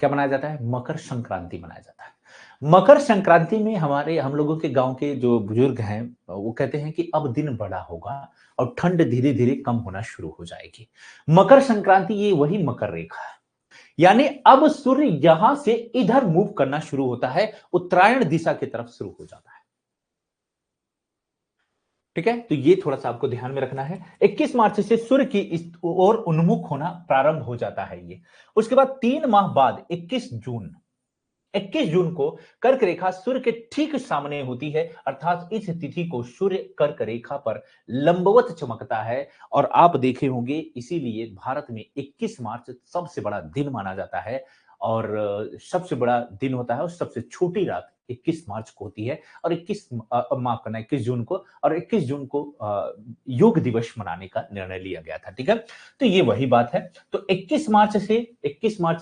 क्या मनाया जाता है? मकर संक्रांति मनाया जाता है। मकर संक्रांति में हम लोगों के गांव के जो बुजुर्ग हैं वो कहते हैं कि अब दिन बड़ा होगा और ठंड धीरे धीरे कम होना शुरू हो जाएगी। मकर संक्रांति ये वही मकर रेखा है, यानी अब सूर्य यहां से इधर मूव करना शुरू होता है, उत्तरायण दिशा की तरफ शुरू हो जाता है, ठीक है। तो ये थोड़ा सा आपको ध्यान में रखना है। 21 मार्च से सूर्य की इस ओर उन्मुख होना प्रारंभ हो जाता है ये। उसके बाद 3 माह बाद 21 जून को कर्क रेखा सूर्य के ठीक सामने होती है, अर्थात इस तिथि को सूर्य कर्क रेखा पर लंबवत चमकता है। और आप देखे होंगे इसीलिए भारत में 21 मार्च सबसे बड़ा दिन माना जाता है और सबसे बड़ा दिन होता है और सबसे छोटी रात 21 मार्च को होती है और 21 जून को, और 21 जून को योग दिवस मनाने का निर्णय लिया गया था, ठीक है। तो ये वही बात है। तो 21 मार्च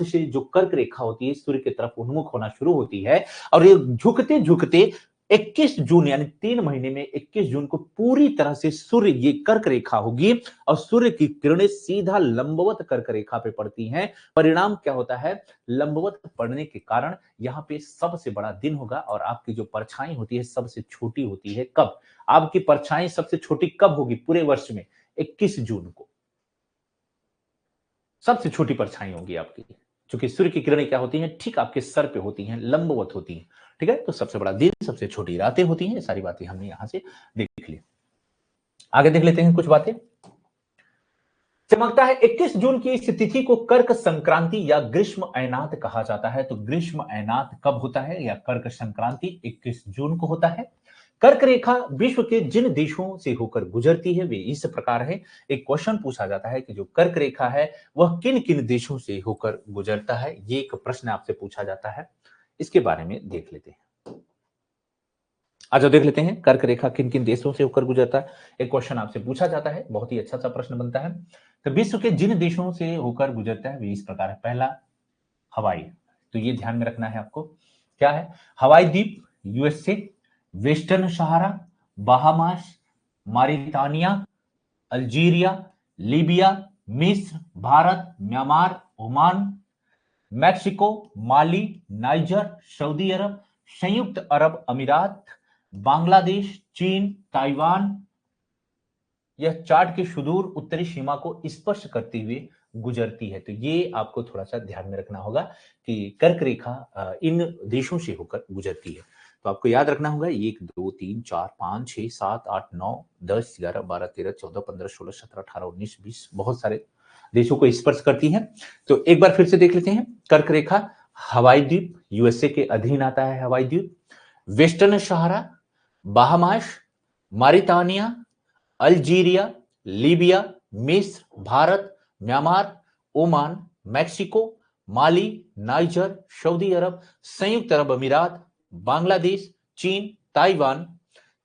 से जो कर्क रेखा होती है सूर्य की तरफ उन्मुख होना शुरू होती है और ये झुकते झुकते 21 जून यानी 3 महीने में 21 जून को पूरी तरह से सूर्य ये कर्क रेखा होगी और सूर्य की किरणें सीधा लंबवत कर्क रेखा पे पड़ती हैं। परिणाम क्या होता है, लंबवत पड़ने के कारण यहाँ पे सबसे बड़ा दिन होगा और आपकी जो परछाई होती है सबसे छोटी होती है। कब? आपकी परछाई सबसे छोटी कब होगी पूरे वर्ष में? 21 जून को सबसे छोटी परछाई होगी आपकी, क्योंकि सूर्य की किरणें क्या होती हैं, ठीक आपके सर पे होती हैं, लंबवत होती हैं। ठीक है, तो सबसे बड़ा दिन, सबसे छोटी रातें होती हैं। ये सारी बातें हमने यहां से देख ली। आगे देख लेते हैं कुछ बातें। चमकता है 21 जून की इस तिथि को कर्क संक्रांति या ग्रीष्म अयनात कहा जाता है। तो ग्रीष्म अयनात कब होता है या कर्क संक्रांति 21 जून को होता है। कर्क रेखा विश्व के जिन देशों से होकर गुजरती है वे इस प्रकार है। एक क्वेश्चन पूछा जाता है कि जो कर्क रेखा है वह किन किन देशों से होकर गुजरता है, ये एक प्रश्न आपसे पूछा जाता है। इसके बारे में देख लेते हैं। आज देख लेते हैं कर्क रेखा किन किन देशों से होकर गुजरता है। एक क्वेश्चन आपसे पूछा जाता है, बहुत ही अच्छा सा प्रश्न बनता है। तो विश्व के जिन देशों से होकर गुजरता है वे इस प्रकार है। पहला हवाई, तो ये ध्यान में रखना है आपको, क्या है, हवाई द्वीप यूएसए, वेस्टर्न सहारा, बहामास, मारिटानिया, अल्जीरिया, लीबिया, मिस्र, भारत, म्यांमार, ओमान, मैक्सिको, माली, नाइजर, सऊदी अरब, संयुक्त अरब अमीरात, बांग्लादेश, चीन, ताइवान, यह चार्ट की सुदूर उत्तरी सीमा को स्पर्श करते हुए गुजरती है। तो ये आपको थोड़ा सा ध्यान में रखना होगा कि कर्क रेखा इन देशों से होकर गुजरती है। तो आपको याद रखना होगा 1 2 3 4 5 6 7 8 9 10 11 12 13 14 15 16 17 18 19 20 बहुत सारे देशों को स्पर्श करती है। तो एक बार फिर से देख लेते हैं। कर्क रेखा हवाई द्वीप यूएसए के अधीन आता है। हवाई द्वीप, वेस्टर्न सहारा, बहामास, मारिटानिया, अल्जीरिया, लीबिया, मिस्र, भारत, म्यांमार, ओमान, मैक्सिको, माली, नाइजर, सऊदी अरब, संयुक्त अरब अमीरात, बांग्लादेश, चीन, ताइवान,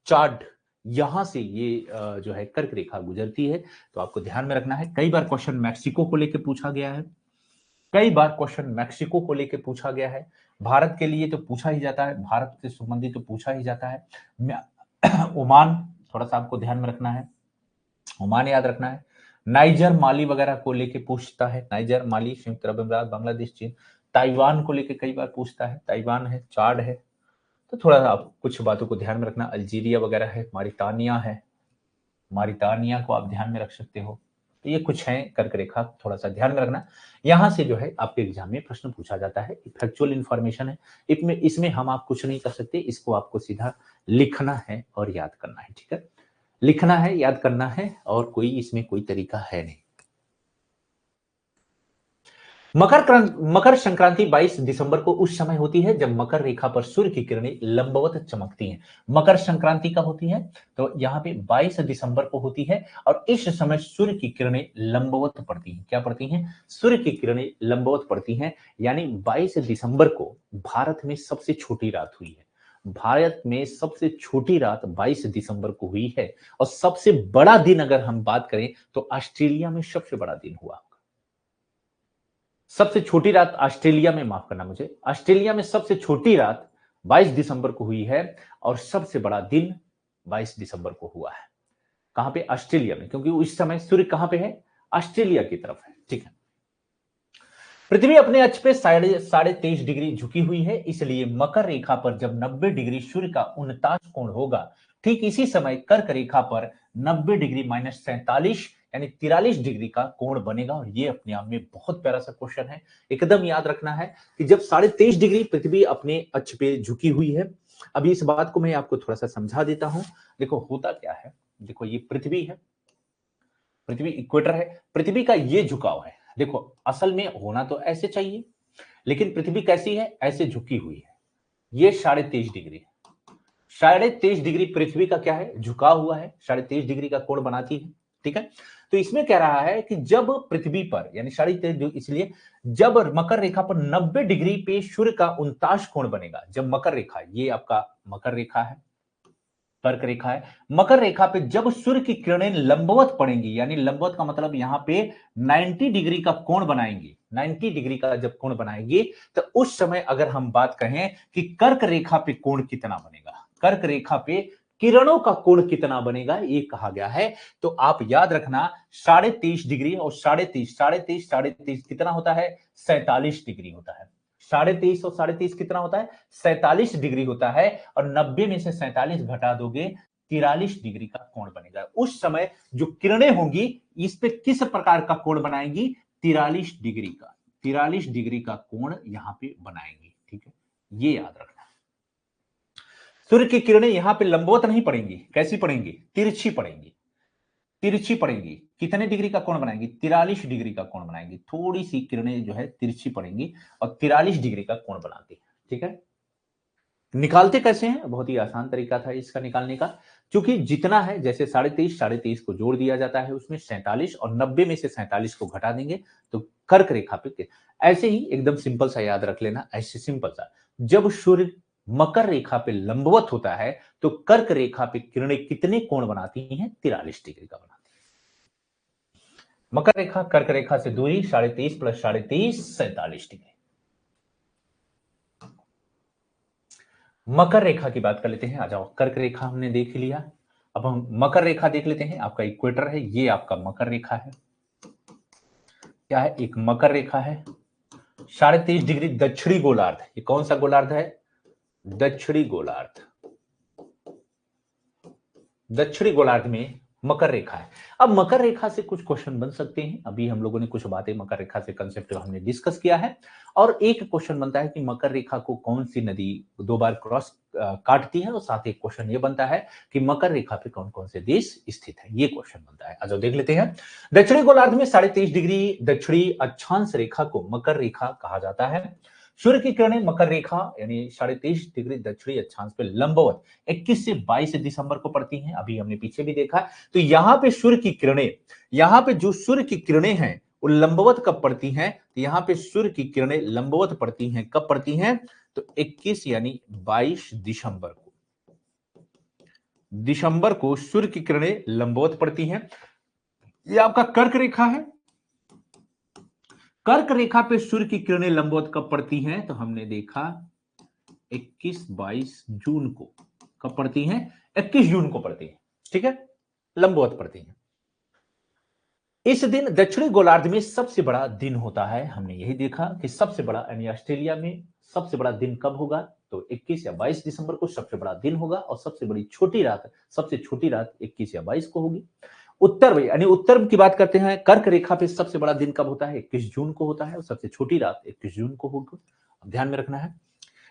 चाड, यहां से ये जो है कर्क रेखा गुजरती है। तो आपको ध्यान में रखना है। कई बार क्वेश्चन मैक्सिको को लेकर पूछा गया है, कई बार क्वेश्चन मैक्सिको को लेकर पूछा गया है। भारत के लिए तो पूछा ही जाता है, भारत से संबंधित तो पूछा ही जाता है। ओमान थोड़ा सा आपको ध्यान में रखना है, ओमान याद रखना है। नाइजर, माली वगैरह को लेके पूछता है, नाइजर, माली, संयुक्त अरब अमीरात, बांग्लादेश, चीन। ताइवान को लेके कई बार पूछता है, ताइवान है, चाड है। तो थोड़ा सा आप कुछ बातों को ध्यान में रखना। अल्जीरिया वगैरह है, मारिटानिया है, मारिटानिया को आप ध्यान में रख सकते हो। तो ये कुछ है कर्क रेखा, थोड़ा सा ध्यान में रखना। यहां से जो है आपके एग्जाम में प्रश्न पूछा जाता है, फैक्चुअल इंफॉर्मेशन है। इसमें हम आप कुछ नहीं कर सकते, इसको आपको सीधा लिखना है और याद करना है। ठीक है, लिखना है, याद करना है, और कोई इसमें कोई तरीका है नहीं। मकर संक्रांति 22 दिसंबर को उस समय होती है जब मकर रेखा पर सूर्य की किरणें लंबवत चमकती हैं। मकर संक्रांति कब होती है? तो यहाँ पे 22 दिसंबर को होती है और इस समय सूर्य की किरणें लंबवत पड़ती हैं। क्या पड़ती हैं? सूर्य की किरणें लंबवत पड़ती हैं। यानी 22 दिसंबर को भारत में सबसे छोटी रात हुई है। भारत में सबसे छोटी रात 22 दिसंबर को हुई है। और सबसे बड़ा दिन अगर हम बात करें तो ऑस्ट्रेलिया में सबसे बड़ा दिन हुआ। सबसे छोटी रात ऑस्ट्रेलिया में, माफ करना मुझे, ऑस्ट्रेलिया में सबसे छोटी रात 22 दिसंबर को हुई है और सबसे बड़ा दिन 22 दिसंबर को हुआ है। कहां पे? ऑस्ट्रेलिया में, क्योंकि उस समय सूर्य कहां पे है? ऑस्ट्रेलिया की तरफ है। ठीक है, पृथ्वी अपने अक्ष पे 23.5 डिग्री झुकी हुई है, इसलिए मकर रेखा पर जब 90 डिग्री सूर्य का उनताश कोण होगा, ठीक इसी समय कर्क रेखा पर 90 डिग्री -47 यानी 43 डिग्री का कोण बनेगा। और ये अपने आप में बहुत प्यारा सा क्वेश्चन है, एकदम याद रखना है कि जब 23.5 डिग्री पृथ्वी अपने अक्ष पे झुकी हुई है। अभी इस बात को मैं आपको थोड़ा सा समझा देता हूं। देखो होता क्या है, देखो ये पृथ्वी है, पृथ्वी इक्वेटर है, पृथ्वी का ये झुकाव है। देखो असल में होना तो ऐसे चाहिए, लेकिन पृथ्वी कैसी है? ऐसे झुकी हुई है। ये 23.5 डिग्री है, 23.5 डिग्री पृथ्वी का क्या है? झुका हुआ है, 23.5 डिग्री का कोण बनाती है। ठीक है, तो इसमें कह रहा है कि जब पृथ्वी पर यानी 23.5, इसलिए जब मकर रेखा पर 90 डिग्री पे सूर्य का उनताश कोण बनेगा, जब मकर रेखा, ये आपका मकर रेखा है, कर्क रेखा है, मकर रेखा पे जब सूर्य की किरणें लंबवत पड़ेंगी, यानी लंबवत का मतलब यहां पे 90 डिग्री का कोण बनाएंगे, 90 डिग्री का जब कोण बनाएंगे, तो उस समय अगर हम बात कहें कि कर्क रेखा पे कोण कितना बनेगा, कर्क रेखा पे किरणों का कोण कितना बनेगा ये कहा गया है। तो आप याद रखना 23.5 डिग्री और 23.5 कितना होता है? 47 डिग्री होता है। 23.5 और 37 कितना होता है? 47 डिग्री होता है। और 90 में से 47 घटा दोगे 43 डिग्री का कोण बनेगा। उस समय जो किरणें होंगी इस पे किस प्रकार का कोण बनाएंगी? 43 डिग्री का, 43 डिग्री का कोण यहां पे बनाएंगी। ठीक है, ये याद रखना। सूर्य की किरणें यहां पे लंबवत नहीं पड़ेंगी, कैसी पड़ेंगी? तिरछी पड़ेंगी, तिरछी पड़ेंगी। कितने डिग्री का कोण बनाएंगी? 43 डिग्री का कोण बनाएंगी। थोड़ी सी किरणें जो है तिरछी पड़ेंगी और 43 डिग्री का कोण बनाती है। ठीक है, निकालते कैसे हैं? बहुत ही आसान तरीका था इसका निकालने का, क्योंकि जितना है जैसे 23.5 को जोड़ दिया जाता है उसमें 47 और 90 में से 47 को घटा देंगे तो कर्क रेखा पे ऐसे ही एकदम सिंपल सा याद रख लेना। ऐसे सिंपल सा, जब सूर्य मकर रेखा पे लंबवत होता है तो कर्क रेखा पे किरणें कितने कोण बनाती हैं? 43 डिग्री का बनाती है। मकर रेखा कर्क रेखा से दूरी 23.5 प्लस 23.5 47 डिग्री। मकर रेखा की बात कर लेते हैं। आ जाओ, कर्क रेखा हमने देख लिया, अब हम मकर रेखा देख लेते हैं। आपका इक्वेटर है, ये आपका मकर रेखा है। क्या है? एक मकर रेखा है। 23.5 डिग्री दक्षिणी गोलार्ध। ये कौन सा गोलार्ध है? दक्षिणी गोलार्ध। दक्षिणी गोलार्ध में मकर रेखा है। अब मकर रेखा से कुछ क्वेश्चन बन सकते हैं। अभी हम लोगों ने कुछ बातें मकर रेखा से कंसेप्ट हमने डिस्कस किया है। और एक क्वेश्चन बनता है कि मकर रेखा को कौन सी नदी 2 बार क्रॉस काटती है, और साथ ही एक क्वेश्चन ये बनता है कि मकर रेखा पे कौन कौन से देश स्थित है। ये क्वेश्चन बनता है। अच्छा देख लेते हैं। दक्षिणी गोलार्ध में 23.5 डिग्री दक्षिणी अक्षांश रेखा को मकर रेखा कहा जाता है। सूर्य की किरणें मकर रेखा यानी 23.5 डिग्री दक्षिणी अक्षांश पे लंबवत 21 से 22 दिसंबर को पड़ती हैं। अभी हमने पीछे भी देखा। तो यहां पे सूर्य की किरणें, यहां पे जो सूर्य की किरणें हैं वो लंबवत कब पड़ती हैं? तो यहां पे सूर्य की किरणें लंबवत पड़ती हैं, कब पड़ती हैं? तो 21 यानी 22 दिसंबर को, दिसंबर को सूर्य की किरणें लंबवत पड़ती हैं। ये आपका कर्क रेखा है। कर्क रेखा पे सूर्य की किरणें लंबवत कब पड़ती हैं? तो हमने देखा 21-22 जून को। कब पड़ती हैं? 21 जून को पड़ती है। ठीक है, लंबवत पड़ती है। इस दिन दक्षिणी गोलार्ध में सबसे बड़ा दिन होता है। हमने यही देखा कि सबसे बड़ा यानी ऑस्ट्रेलिया में सबसे बड़ा दिन कब होगा? तो 21 या 22 दिसंबर को सबसे बड़ा दिन होगा। और सबसे बड़ी छोटी रात, सबसे छोटी रात 21 या 22 को होगी। उत्तर यानी उत्तर की बात करते हैं, कर्क रेखा पे सबसे बड़ा दिन कब होता है? 21 जून को होता है। और सबसे छोटी रात 21 जून को होगी। ध्यान में रखना है।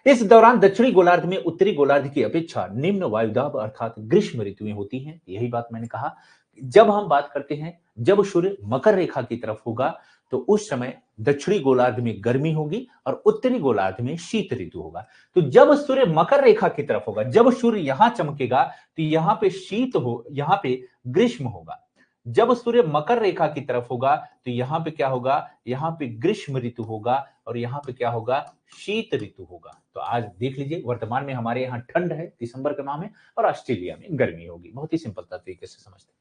इस दौरान दक्षिणी गोलार्ध में उत्तरी गोलार्ध की अपेक्षा निम्न वायुदाब अर्थात ग्रीष्म ऋतुएं होती हैं। यही बात मैंने कहा। जब हम बात करते हैं, जब सूर्य मकर रेखा की तरफ होगा तो उस समय दक्षिणी गोलार्ध में गर्मी होगी और उत्तरी गोलार्ध में शीत ऋतु होगा। तो जब सूर्य मकर रेखा की तरफ होगा, जब सूर्य यहां चमकेगा तो यहां पे शीत हो, यहां पे ग्रीष्म होगा। जब सूर्य मकर रेखा की तरफ होगा तो यहां पे क्या होगा? यहां पे ग्रीष्म ऋतु होगा और यहां पे क्या होगा? शीत ऋतु होगा। तो आज देख लीजिए, वर्तमान में हमारे यहाँ ठंड है दिसंबर के माह में, और ऑस्ट्रेलिया में गर्मी होगी। बहुत ही सिंपल तरीके से समझते हैं।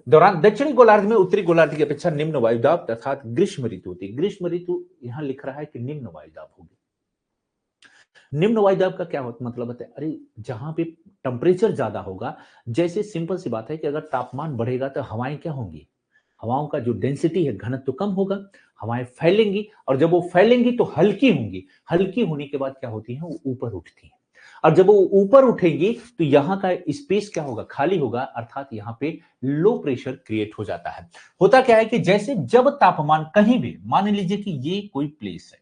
दौरान दक्षिणी गोलार्ध में उत्तरी गोलार्ध की अपेक्षा निम्न वायुदाब अर्थात ग्रीष्म ऋतु होती है। ग्रीष्म ऋतु यहां लिख रहा है कि निम्न वायुदाब होगी। निम्न वायुदाब का क्या मतलब होता है? अरे जहां पे टेम्परेचर ज्यादा होगा, जैसे सिंपल सी बात है कि अगर तापमान बढ़ेगा तो हवाएं क्या होंगी? हवाओं का जो डेंसिटी है, घनत्व कम होगा, हवाएं फैलेंगी, और जब वो फैलेंगी तो हल्की होंगी। हल्की होने के बाद क्या होती हैं? वो ऊपर उठती हैं। और जब वो ऊपर उठेंगी तो यहाँ का स्पेस क्या होगा? खाली होगा, अर्थात यहाँ पे लो प्रेशर क्रिएट हो जाता है। होता क्या है कि जैसे जब तापमान कहीं भी, मान लीजिए कि ये कोई प्लेस है,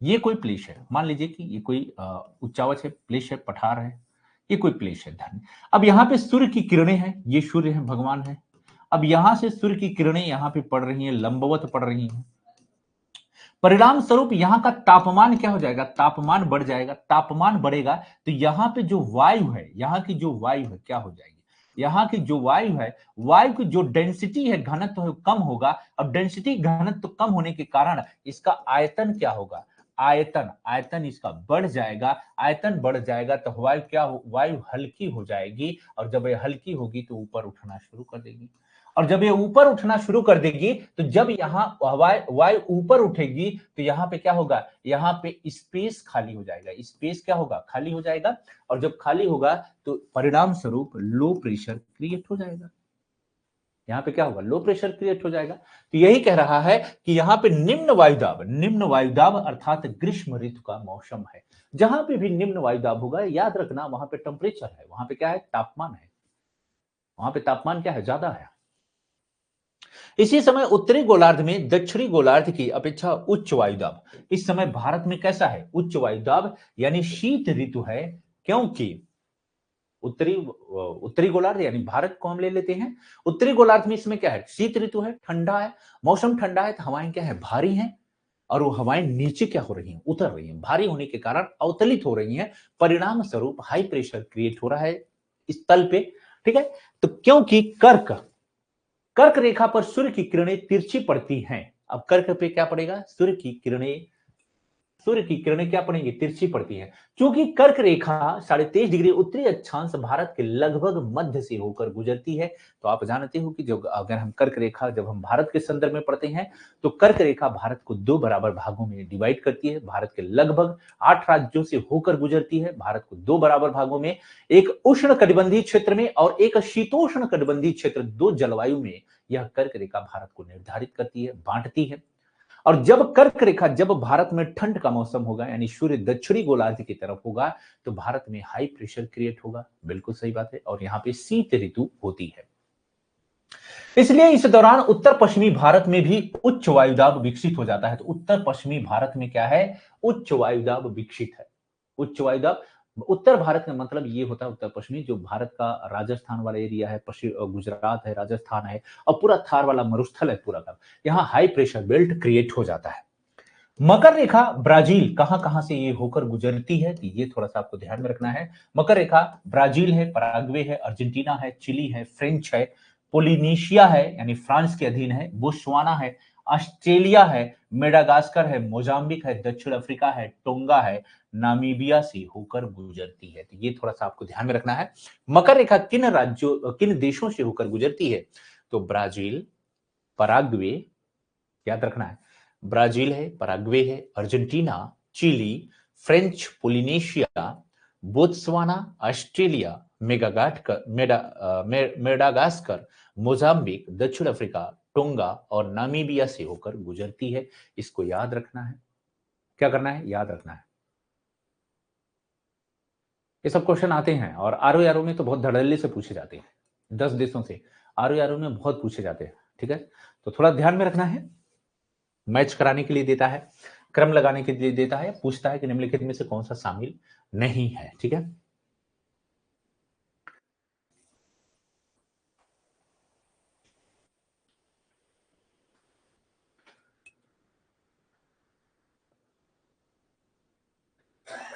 ये कोई प्लेस है, मान लीजिए कि ये कोई उच्चावच है, प्लेस है, पठार है, ये कोई प्लेस है धन। अब यहाँ पे सूर्य की किरणें हैं, ये सूर्य है, भगवान है। अब यहां से सूर्य की किरणें यहां पे पड़ रही हैं, लंबवत पड़ रही हैं। परिणाम स्वरूप यहां का तापमान क्या हो जाएगा? तापमान बढ़ जाएगा। तापमान बढ़ेगा तो यहां पे जो वायु है, यहां की जो वायु है क्या हो जाएगी? यहां की जो वायु है, वायु की जो डेंसिटी है, घनत्व है, कम होगा। अब डेंसिटी घनत्व कम होने के कारण इसका आयतन क्या होगा? आयतन, आयतन इसका बढ़ जाएगा। आयतन बढ़ जाएगा तो वायु क्या हो? वायु हल्की हो जाएगी, और जब ये हल्की होगी तो ऊपर उठना शुरू कर देगी। और जब ये ऊपर उठना शुरू कर देगी तो जब यहाँ वायु ऊपर उठेगी तो यहाँ पे क्या होगा, यहाँ पे स्पेस खाली हो जाएगा, स्पेस क्या होगा, खाली हो जाएगा। और जब खाली होगा तो परिणाम स्वरूप लो प्रेशर क्रिएट हो जाएगा। यहाँ पे क्या होगा, लो प्रेशर क्रिएट हो जाएगा। तो यही कह रहा है कि यहाँ पे निम्न वायुदाब अर्थात ग्रीष्म ऋतु का मौसम है। जहां पे भी निम्न वायुदाब होगा याद रखना वहां पे टेम्परेचर है, वहां पे क्या है, तापमान है, वहां पे तापमान क्या है, ज्यादा है। इसी समय उत्तरी गोलार्ध में दक्षिणी गोलार्ध की अपेक्षा उच्च वायुदाब, इस समय भारत में कैसा है, उच्च वायुदाब यानी शीत ऋतु है। क्योंकि उत्तरी गोलार्ध यानी भारत को हम ले लेते हैं, उत्तरी गोलार्ध में इसमें क्या है, शीत ऋतु है, ठंडा है, मौसम ठंडा है, तो हवाएं क्या है, भारी हैं। और वो हवाएं नीचे क्या हो रही हैं, उतर रही हैं, भारी होने के कारण अवतलित हो रही हैं। परिणाम स्वरूप हाई प्रेशर क्रिएट हो रहा है इस तल पे। ठीक है, तो क्योंकि कर्क रेखा पर सूर्य की किरणें तिरछी पड़ती हैं। अब कर्क पे क्या पड़ेगा, सूर्य की किरणें क्या पड़ेंगी, तिरछी पड़ती हैं। क्योंकि कर्क रेखा 23.5 डिग्री उत्तरी अक्षांश भारत के लगभग मध्य से होकर गुजरती है। तो आप जानते हो कि जो अगर हम कर्क रेखा जब हम भारत के संदर्भ में पढ़ते हैं तो कर्क रेखा भारत को 2 बराबर भागों में डिवाइड करती है। भारत के लगभग 8 राज्यों से होकर गुजरती है। भारत को 2 बराबर भागों में, एक उष्ण कटिबंधीय क्षेत्र में और एक शीतोष्ण कटिबंधीय क्षेत्र, 2 जलवायु में यह कर्क रेखा भारत को निर्धारित करती है, बांटती है। और जब कर्क रेखा, जब भारत में ठंड का मौसम होगा यानी सूर्य दक्षिणी गोलार्ध की तरफ होगा तो भारत में हाई प्रेशर क्रिएट होगा। बिल्कुल सही बात है। और यहां पे शीत ऋतु होती है। इसलिए इस दौरान उत्तर पश्चिमी भारत में भी उच्च वायुदाब विकसित हो जाता है। तो उत्तर पश्चिमी भारत में क्या है, उच्च वायुदाब विकसित है। उच्च वायुदाब उत्तर भारत का मतलब ये होता है, उत्तर पश्चिमी जो भारत का राजस्थान वाला एरिया है, पश्चिम गुजरात है, राजस्थान है और पूरा थार वाला मरुस्थल है पूरा का, यहाँ हाई प्रेशर बेल्ट क्रिएट हो जाता है। मकर रेखा ब्राजील कहां कहां से ये होकर गुजरती है, तो ये थोड़ा सा आपको ध्यान में रखना है। मकर रेखा ब्राजील है, पराग्वे है, अर्जेंटीना है, चिली है, फ्रेंच है, पोलिनेशिया है यानी फ्रांस के अधीन है, बोत्सवाना है, ऑस्ट्रेलिया है, मेडागास्कर है, मोजाम्बिक है, दक्षिण अफ्रीका है, टोंगा है, नामीबिया से होकर गुजरती है। तो ये थोड़ा सा आपको ध्यान में रखना है। मकर रेखा किन देशों से होकर गुजरती है, तो ब्राजील, पराग्वे, याद रखना है, ब्राजील है, पराग्वे है, Argentina, Chile, French Polynesia, Botswana, Australia, Madagascar, Mozambique, दक्षिण अफ्रीका, टोंगा और नामीबिया से होकर गुजरती है। इसको याद रखना है। क्या करना है, याद रखना है। ये सब क्वेश्चन आते हैं और आरओ में तो बहुत धड़ल्ले से पूछे जाते हैं। 10 देशों से आरओ में बहुत पूछे जाते हैं। ठीक है, तो थोड़ा ध्यान में रखना है। मैच कराने के लिए देता है, क्रम लगाने के लिए देता है, पूछता है कि निम्नलिखित में से कौन सा शामिल नहीं है। ठीक है,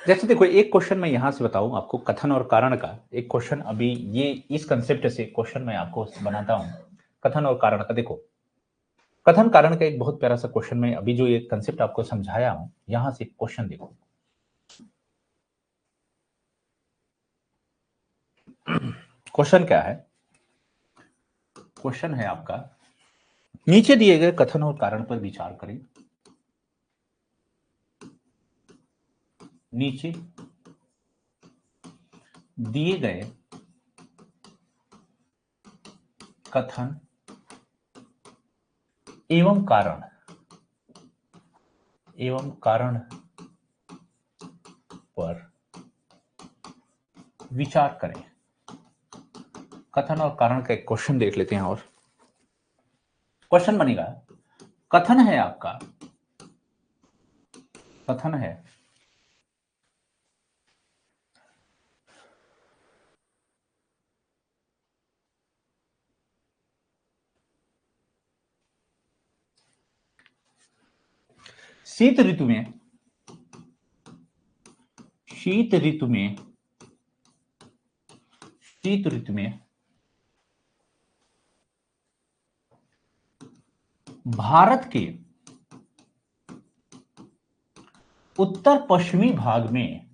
जैसे देखो एक क्वेश्चन मैं यहां से बताऊं आपको, कथन और कारण का एक क्वेश्चन, अभी ये इस कंसेप्ट से क्वेश्चन मैं आपको बनाता हूं, कथन और कारण का। देखो कथन कारण का एक बहुत प्यारा सा क्वेश्चन में अभी जो ये कंसेप्ट आपको समझाया हूं, यहां से क्वेश्चन देखो। क्वेश्चन क्या है, क्वेश्चन है आपका, नीचे दिए गए कथन और कारण पर विचार करें। नीचे दिए गए कथन एवं कारण पर विचार करें। कथन और कारण का एक क्वेश्चन देख लेते हैं। और क्वेश्चन बनेगा, कथन है आपका, कथन है शीत ऋतु में भारत के उत्तर पश्चिमी भाग में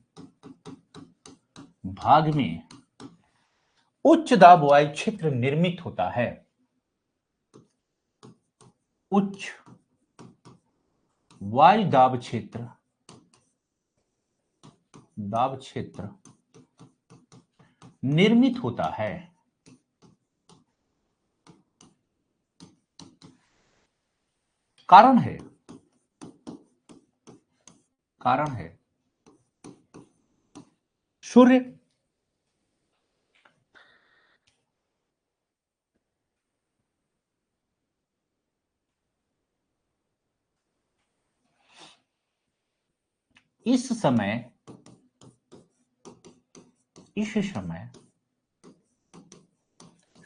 उच्च दाब वायु क्षेत्र निर्मित होता है। उच्च वायु दाब क्षेत्र निर्मित होता है। कारण है सूर्य इस समय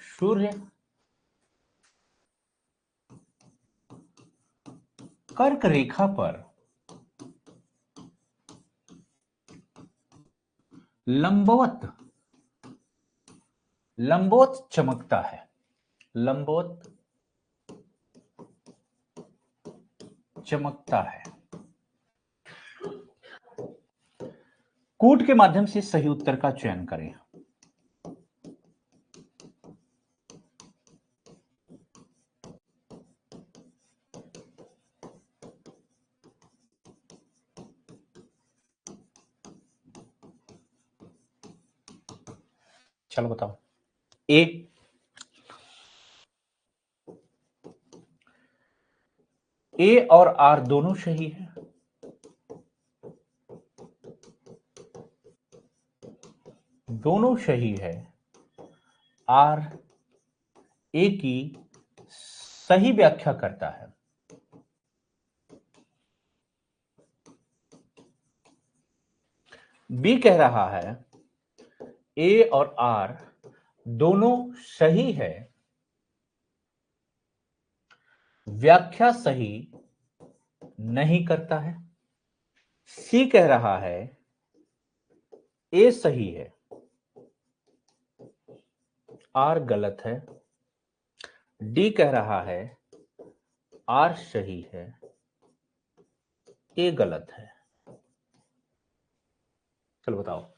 सूर्य कर्क रेखा पर लंबवत चमकता है। कूट के माध्यम से सही उत्तर का चयन करें। चलो बताओ। ए और आर दोनों सही है। आर ए की सही व्याख्या करता है। बी कह रहा है ए और आर दोनों सही है, व्याख्या सही नहीं करता है। सी कह रहा है ए सही है, आर गलत है। डी कह रहा है आर सही है, ए गलत है। चलो बताओ।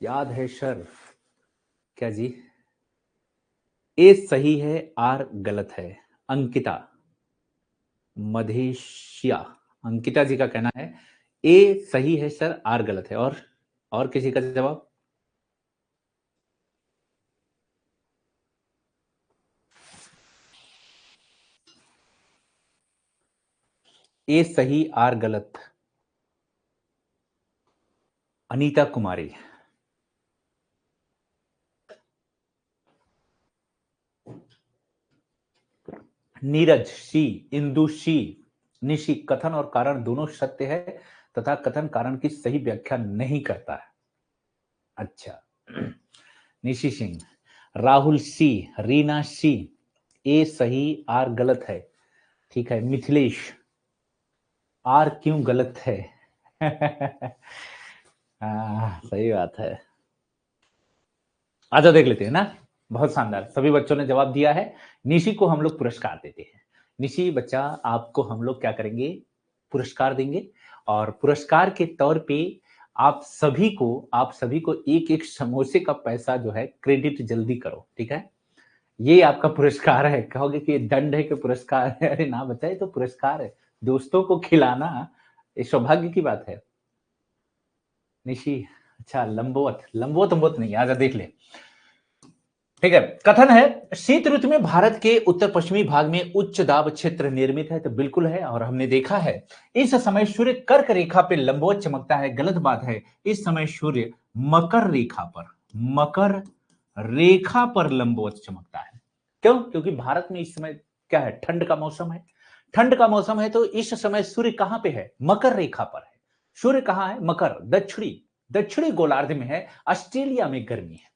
याद है सर? क्या जी? ए सही है, आर गलत है। अंकिता मधेशिया, अंकिता जी का कहना है ए सही है सर, आर गलत है। और किसी का जवाब? ए सही, आर गलत। अनीता कुमारी, नीरज सी, इंदु सी, निशी कथन और कारण दोनों सत्य है तथा कथन कारण की सही व्याख्या नहीं करता है। अच्छा। निशी सिंह, राहुल सी, रीना सी, ए सही, आर गलत है। ठीक है। मिथिलेश, आर क्यों गलत है? सही बात है। आजा देख लेते हैं ना। बहुत शानदार, सभी बच्चों ने जवाब दिया है। निशी को हम लोग पुरस्कार देते हैं। निशी बच्चा, आपको हम लोग क्या करेंगे? पुरस्कार देंगे। और पुरस्कार के तौर पे आप सभी को एक एक समोसे का पैसा जो है क्रेडिट जल्दी करो, ठीक है? ये आपका पुरस्कार है। कहोगे कि दंड है कि पुरस्कार है? अरे ना बच्चा, ये तो पुरस्कार है। दोस्तों को खिलाना ये सौभाग्य की बात है। निशी, अच्छा लंबोत नहीं, आजा देख ले। ठीक है। कथन है शीत ऋतु में भारत के उत्तर पश्चिमी भाग में उच्च दाब क्षेत्र निर्मित है। तो बिल्कुल है, और हमने देखा है इस समय सूर्य कर्क रेखा पे लंबवत चमकता है। गलत बात है। इस समय सूर्य मकर रेखा पर लंबवत चमकता है। क्यों? क्योंकि भारत में इस समय क्या है? ठंड का मौसम है। ठंड का मौसम है तो इस समय सूर्य कहां पे है? मकर रेखा पर है। सूर्य कहां है? मकर, दक्षिणी गोलार्ध में है। ऑस्ट्रेलिया में गर्मी है।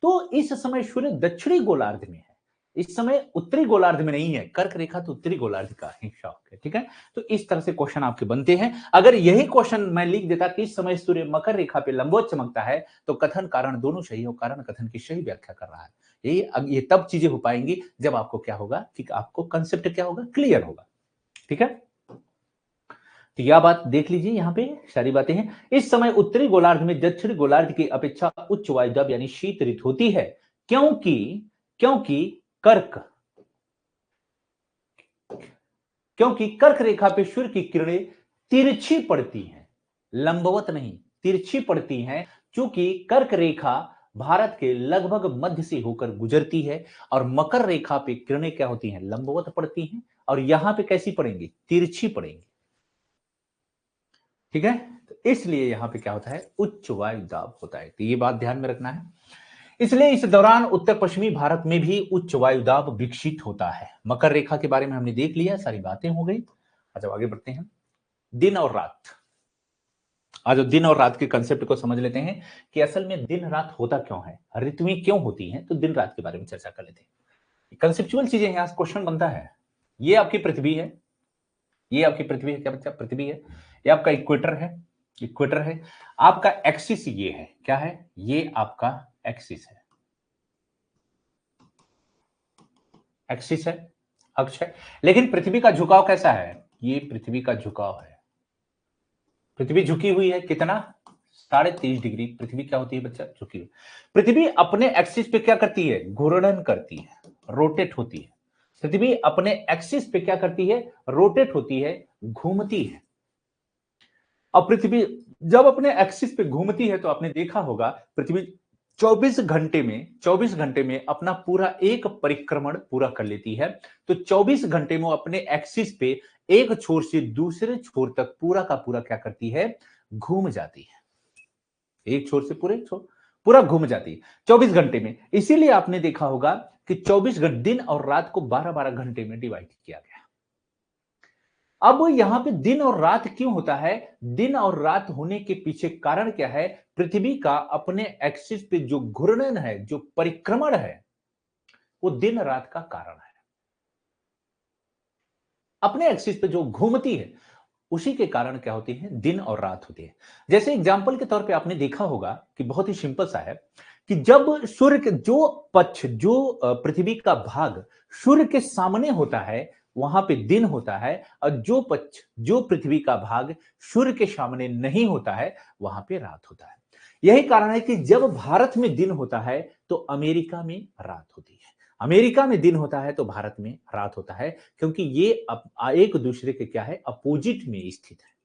तो इस समय सूर्य दक्षिणी गोलार्ध में है। इस समय उत्तरी गोलार्ध में नहीं है। कर्क रेखा तो उत्तरी गोलार्ध का हिस्सा है। ठीक है। तो इस तरह से क्वेश्चन आपके बनते हैं। अगर यही क्वेश्चन मैं लिख देता कि इस समय सूर्य मकर रेखा पे लंबवत चमकता है, तो कथन कारण दोनों सही हो, कारण कथन की सही व्याख्या कर रहा है। ये तब चीजें हो पाएंगी जब आपको क्या होगा कि आपको कंसेप्ट क्या होगा? क्लियर होगा। ठीक है। तो यह बात देख लीजिए, यहां पे सारी बातें हैं। इस समय उत्तरी गोलार्ध में दक्षिणी गोलार्ध की अपेक्षा उच्च वायु दाब यानी शीत ऋतु होती है, क्योंकि कर्क क्योंकि कर्क रेखा पे सूर्य की किरणें तिरछी पड़ती हैं, लंबवत नहीं, तिरछी पड़ती हैं, क्योंकि कर्क रेखा भारत के लगभग मध्य से होकर गुजरती है और मकर रेखा पे किरणें क्या होती हैं, लंबवत पड़ती हैं, और यहां पे कैसी पड़ेंगी, तिरछी पड़ेंगी। ठीक है, तो इसलिए यहां पे क्या होता है, उच्च वायु दाब होता है। तो ये बात ध्यान में रखना है। इसलिए इस दौरान उत्तर पश्चिमी भारत में भी उच्च वायु दाब विकसित होता है। मकर रेखा के बारे में हमने देख लिया, सारी बातें हो गई। अच्छा, आगे बढ़ते हैं। दिन और रात, आज दिन और रात के कंसेप्ट को समझ लेते हैं कि असल में दिन रात होता क्यों है, ऋतुएं क्यों होती हैं, तो दिन रात के बारे में चर्चा कर लेते हैं। कंसेप्चुअल चीजें हैं, आज क्वेश्चन बनता है। ये आपकी पृथ्वी है, ये आपकी पृथ्वी है, क्या बच्चा, पृथ्वी है। ये आपका इक्वेटर है, इक्वेटर है। आपका एक्सिस ये है, क्या है, ये आपका एक्सिस है, एक्सिस है, अक्ष है। लेकिन पृथ्वी का झुकाव कैसा है, ये पृथ्वी का झुकाव है। पृथ्वी झुकी हुई है, कितना, 23.5 डिग्री। पृथ्वी क्या होती है बच्चा, झुकी हुई। पृथ्वी अपने एक्सिस पे क्या करती है, घूर्णन करती है, रोटेट होती है। पृथ्वी अपने एक्सिस पे क्या करती है, रोटेट होती है, घूमती है। अब पृथ्वी जब अपने एक्सिस पे घूमती है, तो आपने देखा होगा पृथ्वी 24 घंटे में अपना पूरा एक परिक्रमण पूरा कर लेती है। तो 24 घंटे में अपने एक्सिस पे एक छोर से दूसरे छोर तक पूरा का पूरा क्या करती है, घूम जाती है। एक छोर से पूरे छोर पूरा घूम जाती है 24 घंटे में। इसीलिए आपने देखा होगा कि 24 घंटे, दिन और रात को 12-12 घंटे में डिवाइड किया गया। अब यहां पे दिन और रात क्यों होता है, दिन और रात होने के पीछे कारण क्या है, पृथ्वी का अपने एक्सिस पे जो घूर्णन है, जो परिक्रमण है, वो दिन रात का कारण है। अपने एक्सिस पे जो घूमती है, उसी के कारण क्या होती है, दिन और रात होती है। जैसे एग्जांपल के तौर पे आपने देखा होगा कि बहुत ही सिंपल सा है कि जब सूर्य के जो पक्ष, जो पृथ्वी का भाग सूर्य के सामने होता है, वहां पे दिन होता है, और जो पक्ष, जो पृथ्वी का भाग सूर्य के सामने नहीं होता है, वहां पे रात होता है। यही कारण है कि जब भारत में दिन होता है तो अमेरिका में रात होती है, अमेरिका में दिन होता है तो भारत में रात होता है, क्योंकि ये एक दूसरे के क्या है, अपोजिट में स्थित है।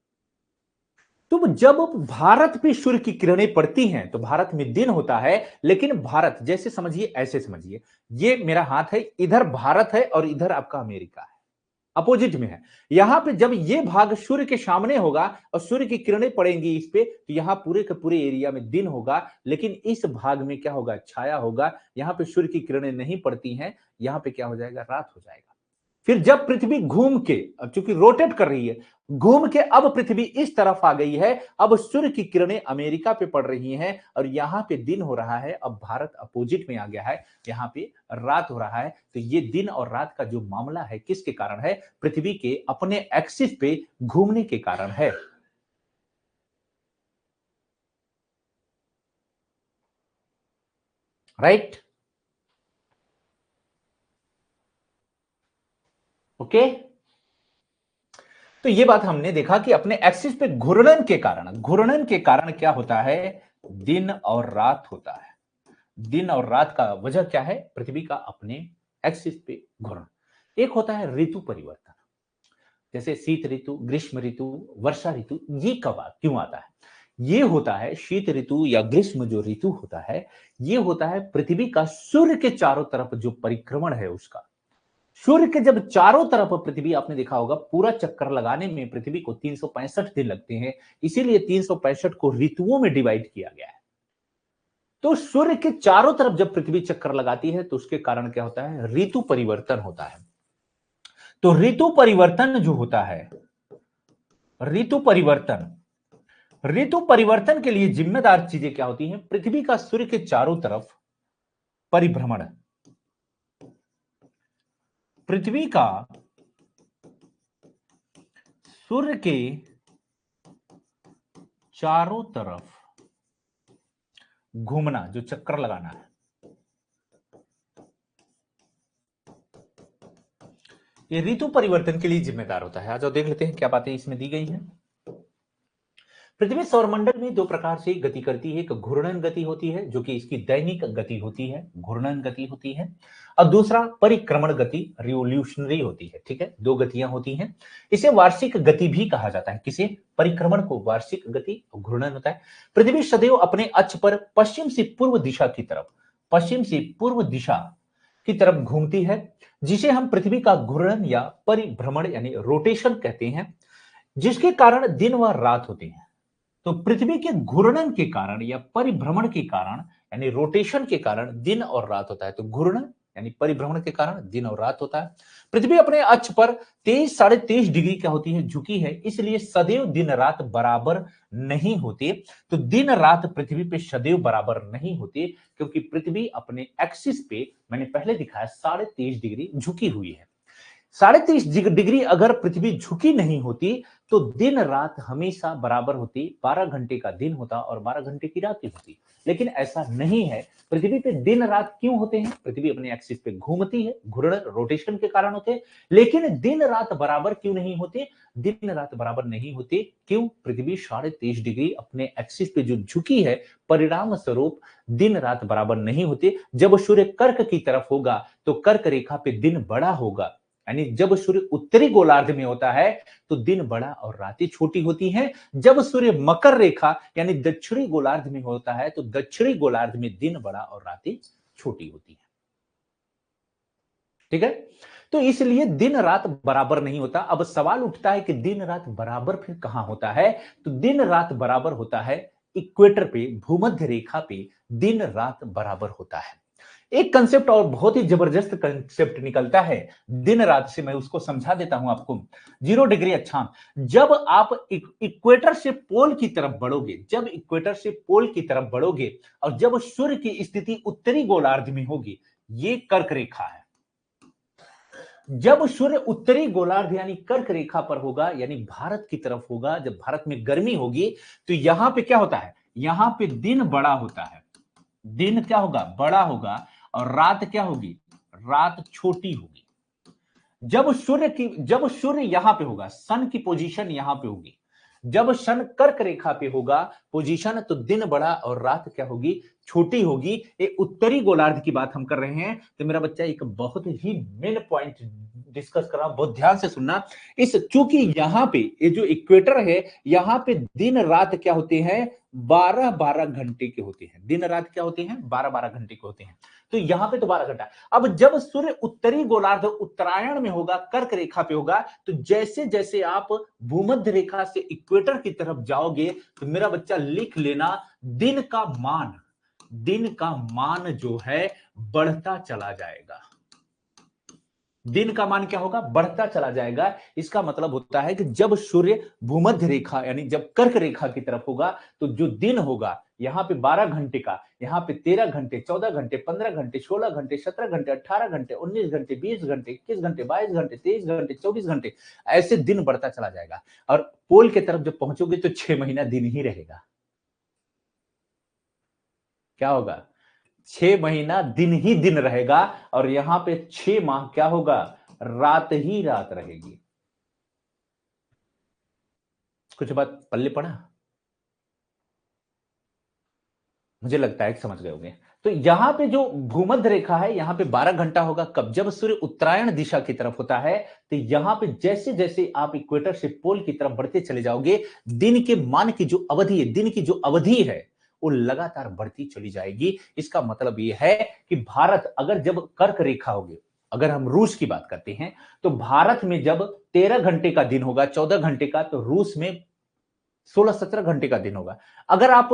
तो जब भारत पे सूर्य की किरणें पड़ती हैं तो भारत में दिन होता है, लेकिन भारत, जैसे समझिए, ऐसे समझिए, ये मेरा हाथ है, इधर भारत है और इधर आपका अमेरिका है, अपोजिट में है। यहां पे जब ये भाग सूर्य के सामने होगा और सूर्य की किरणें पड़ेंगी इस पे, तो यहां पूरे के पूरे एरिया में दिन होगा, लेकिन इस भाग में क्या होगा, छाया होगा। यहां पे सूर्य की किरणें नहीं पड़ती हैं, यहां पे क्या हो जाएगा, रात हो जाएगा। फिर जब पृथ्वी घूम के, अब चूंकि रोटेट कर रही है, घूम के अब पृथ्वी इस तरफ आ गई है, अब सूर्य की किरणें अमेरिका पे पड़ रही हैं और यहां पे दिन हो रहा है। अब भारत अपोजिट में आ गया है, यहां पे रात हो रहा है। तो ये दिन और रात का जो मामला है, किसके कारण है, पृथ्वी के अपने एक्सिस पे घूमने के कारण है। Right, okay. तो ये बात हमने देखा कि अपने एक्सिस पे घूर्णन के कारण, घूर्णन के कारण क्या होता है, दिन और रात होता है। दिन और रात का वजह क्या है, पृथ्वी का अपने एक्सिस पे घूर्णन। एक होता है ऋतु परिवर्तन, जैसे शीत ऋतु, ग्रीष्म ऋतु, वर्षा ऋतु। ये कब क्यों आता है, ये होता है शीत ऋतु या ग्रीष्म जो ऋतु होता है, ये होता है पृथ्वी का सूर्य के चारों तरफ जो परिक्रमण है उसका। सूर्य के जब चारों तरफ पृथ्वी, आपने देखा होगा पूरा चक्कर लगाने में पृथ्वी को 365 दिन लगते हैं, इसीलिए 365 को ऋतुओं में डिवाइड किया गया है। तो सूर्य के चारों तरफ जब पृथ्वी चक्कर लगाती है तो उसके कारण क्या होता है, ऋतु परिवर्तन होता है। तो ऋतु परिवर्तन जो होता है, ऋतु परिवर्तन, ऋतु परिवर्तन के लिए जिम्मेदार चीजें क्या होती हैं, पृथ्वी का सूर्य के चारों तरफ परिभ्रमण, पृथ्वी का सूर्य के चारों तरफ घूमना, जो चक्कर लगाना है, ये ऋतु परिवर्तन के लिए जिम्मेदार होता है। आज देख लेते हैं क्या बातें इसमें दी गई हैं। पृथ्वी सौरमंडल में दो प्रकार से गति करती है, एक घूर्णन गति होती है जो कि इसकी दैनिक गति होती है, घूर्णन गति होती है, और दूसरा परिक्रमण गति, रिवोल्यूशनरी होती है। ठीक है, दो गतियां होती हैं। इसे वार्षिक गति भी कहा जाता है। किसे? परिक्रमण को वार्षिक गति, घूर्णन होता है। पृथ्वी सदैव अपने अक्ष पर पश्चिम से पूर्व दिशा की तरफ, पश्चिम से पूर्व दिशा की तरफ घूमती है, जिसे हम पृथ्वी का घूर्णन या परिभ्रमण यानी रोटेशन कहते हैं, जिसके कारण दिन व रात होती है। तो पृथ्वी के घूर्णन के कारण या परिभ्रमण के कारण यानी रोटेशन के कारण दिन और रात होता है। तो घूर्णन यानी परिभ्रमण के कारण दिन और रात होता है। पृथ्वी अपने अक्ष पर 23 साढ़े 23 डिग्री क्या होती है? झुकी है, इसलिए सदैव दिन रात बराबर नहीं होते। तो दिन रात पृथ्वी पे सदैव बराबर नहीं होते, क्योंकि पृथ्वी अपने एक्सिस पे, मैंने पहले दिखाया, 23.5 डिग्री झुकी हुई है। 23.5 डिग्री अगर पृथ्वी झुकी नहीं होती तो दिन रात हमेशा बराबर होती, 12 घंटे का दिन होता और 12 घंटे की रात होती। लेकिन ऐसा नहीं है। पृथ्वी पे दिन रात क्यों होते हैं? पृथ्वी अपने एक्सिस पे घूमती है, घूर्णन रोटेशन के कारण होते हैं। लेकिन दिन रात बराबर क्यों नहीं होते? दिन रात बराबर नहीं होते क्यों? पृथ्वी 23.5 डिग्री अपने एक्सिस पे जो झुकी है, परिणाम स्वरूप दिन रात बराबर नहीं होते। जब सूर्य कर्क की तरफ होगा तो कर्क रेखा पे दिन बड़ा होगा, यानी जब सूर्य उत्तरी गोलार्ध में होता है तो दिन बड़ा और रातें छोटी होती हैं। जब सूर्य मकर रेखा यानी दक्षिणी गोलार्ध में होता है तो दक्षिणी गोलार्ध में दिन बड़ा और रातें छोटी होती हैं। ठीक है, तो इसलिए दिन रात बराबर नहीं होता। अब सवाल उठता है कि दिन रात बराबर फिर कहां होता है? तो दिन रात बराबर होता है इक्वेटर पे, भूमध्य रेखा पे दिन रात बराबर होता है। एक कंसेप्ट और बहुत ही जबरदस्त कंसेप्ट निकलता है दिन रात से, मैं उसको समझा देता हूं आपको। 0 डिग्री अक्षांश, जब आप इक्वेटर से पोल की तरफ बढ़ोगे, जब इक्वेटर से पोल की तरफ बढ़ोगे और जब सूर्य की स्थिति उत्तरी गोलार्ध में होगी, ये कर्क रेखा है। जब सूर्य उत्तरी गोलार्ध यानी कर्क रेखा पर होगा, यानी भारत की तरफ होगा, जब भारत में गर्मी होगी, तो यहां पे क्या होता है? यहां पे दिन बड़ा होता है। दिन क्या होगा? बड़ा होगा, और रात क्या होगी? रात छोटी होगी। जब सूर्य यहां पे होगा, सन की पोजीशन यहां पे होगी, जब सन कर्क रेखा पे होगा पोजीशन, तो दिन बड़ा और रात क्या होगी? छोटी होगी। एक उत्तरी गोलार्ध की बात हम कर रहे हैं। तो मेरा बच्चा एक बहुत ही मेन पॉइंट डिस्कस कर रहा हूं, बहुत ध्यान से सुनना। इस चूंकि यहां पे ये जो इक्वेटर है, यहां पे दिन रात क्या होते हैं? 12-12 घंटे के होते हैं। दिन रात क्या होते हैं? 12-12 घंटे के होते हैं। तो यहां पे तो 12 घंटा। अब जब सूर्य उत्तरी गोलार्ध उत्तरायण में होगा, कर्क रेखा पे होगा, तो जैसे जैसे आप भूमध्य रेखा से इक्वेटर की तरफ जाओगे, तो मेरा बच्चा लिख लेना, दिन का मान जो है बढ़ता चला जाएगा। दिन का मान क्या होगा? बढ़ता चला जाएगा। इसका मतलब होता है कि जब सूर्य भूमध्य रेखा यानी जब कर्क रेखा की तरफ होगा, तो जो दिन होगा यहां पे 12 घंटे का, यहां पे 13 घंटे, 14 घंटे, 15 घंटे, 16 घंटे, 17 घंटे, 18 घंटे, 19 घंटे, 20 घंटे, 21 घंटे, 22 घंटे, 23 घंटे, 24 घंटे, ऐसे दिन बढ़ता चला जाएगा। और पोल की तरफ जब पहुंचोगे तो 6 महीना दिन ही रहेगा। क्या होगा? 6 महीना दिन ही दिन रहेगा, और यहां पे 6 माह क्या होगा? रात ही रात रहेगी। कुछ बात पल्ले पड़ा? मुझे लगता है कि समझ गए होंगे। तो यहां पे जो भूमध्य रेखा है, यहां पे 12 घंटा होगा। कब? जब सूर्य उत्तरायण दिशा की तरफ होता है। तो यहां पे जैसे जैसे आप इक्वेटर से पोल की तरफ बढ़ते चले जाओगे, दिन के मान की जो अवधि है, दिन की जो अवधि है, वो लगातार बढ़ती चली जाएगी। इसका मतलब यह है कि भारत अगर जब कर्क रेखा होगी, अगर हम रूस की बात करते हैं, तो भारत में जब 13 घंटे का दिन होगा, 14 घंटे का, तो रूस में 16-17 घंटे का दिन होगा। अगर आप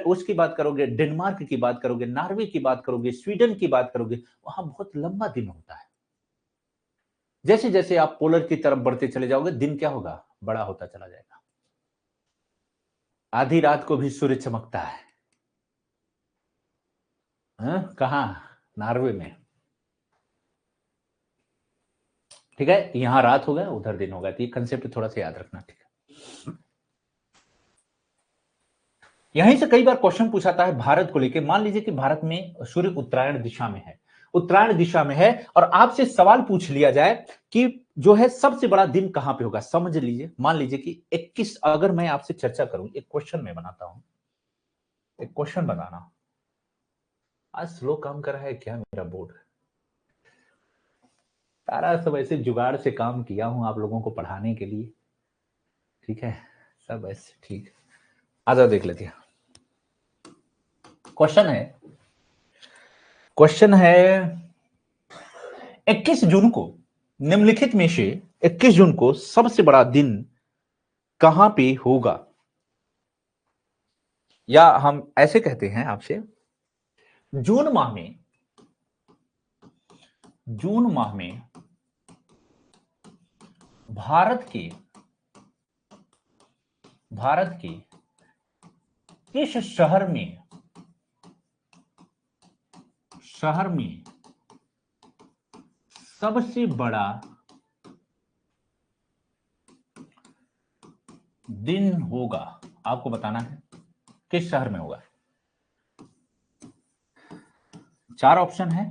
उसकी बात करोगे, डेनमार्क की बात करोगे, नॉर्वे की बात करोगे, स्वीडन की बात करोगे, वहां बहुत लंबा दिन होता है। जैसे जैसे आप पोलर की तरफ बढ़ते चले जाओगे, दिन क्या होगा? बड़ा होता चला जाएगा। आधी रात को भी सूर्य चमकता है। कहां? नॉर्वे में। ठीक है, यहां रात होगा, उधर दिन होगा। तो ये कंसेप्ट थोड़ा सा याद रखना। ठीक है, यहीं से कई बार क्वेश्चन पूछाता है भारत को लेकर। मान लीजिए कि भारत में सूर्य उत्तरायण दिशा में है, उत्तरायण दिशा में है, और आपसे सवाल पूछ लिया जाए कि जो है सबसे बड़ा दिन कहां पे होगा? समझ लीजिए, मान लीजिए कि 21, अगर मैं आपसे चर्चा करूं, एक क्वेश्चन मैं बनाता हूं, एक क्वेश्चन बनाना। आज स्लो काम कर रहा है क्या मेरा बोर्ड? सारा सब ऐसे जुगाड़ से काम किया हूं आप लोगों को पढ़ाने के लिए, ठीक है, सब ऐसे ठीक। आ जाओ देख लेते हैं। क्वेश्चन है 21 जून को, निम्नलिखित में से 21 जून को सबसे बड़ा दिन कहां पे होगा? या हम ऐसे कहते हैं आपसे, जून माह में भारत के किस शहर में सबसे बड़ा दिन होगा? आपको बताना है किस शहर में होगा। 4 ऑप्शन है,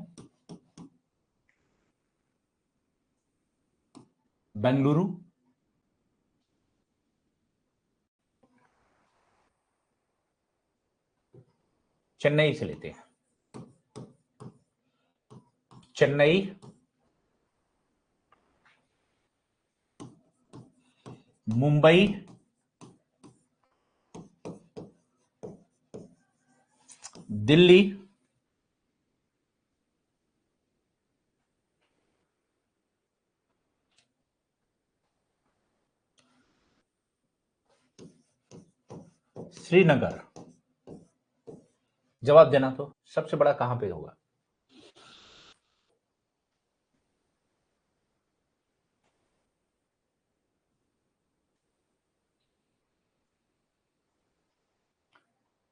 बेंगलुरु, चेन्नई से लेते हैं, चेन्नई, मुंबई, दिल्ली, श्रीनगर। जवाब देना तो, सबसे बड़ा कहां पे होगा?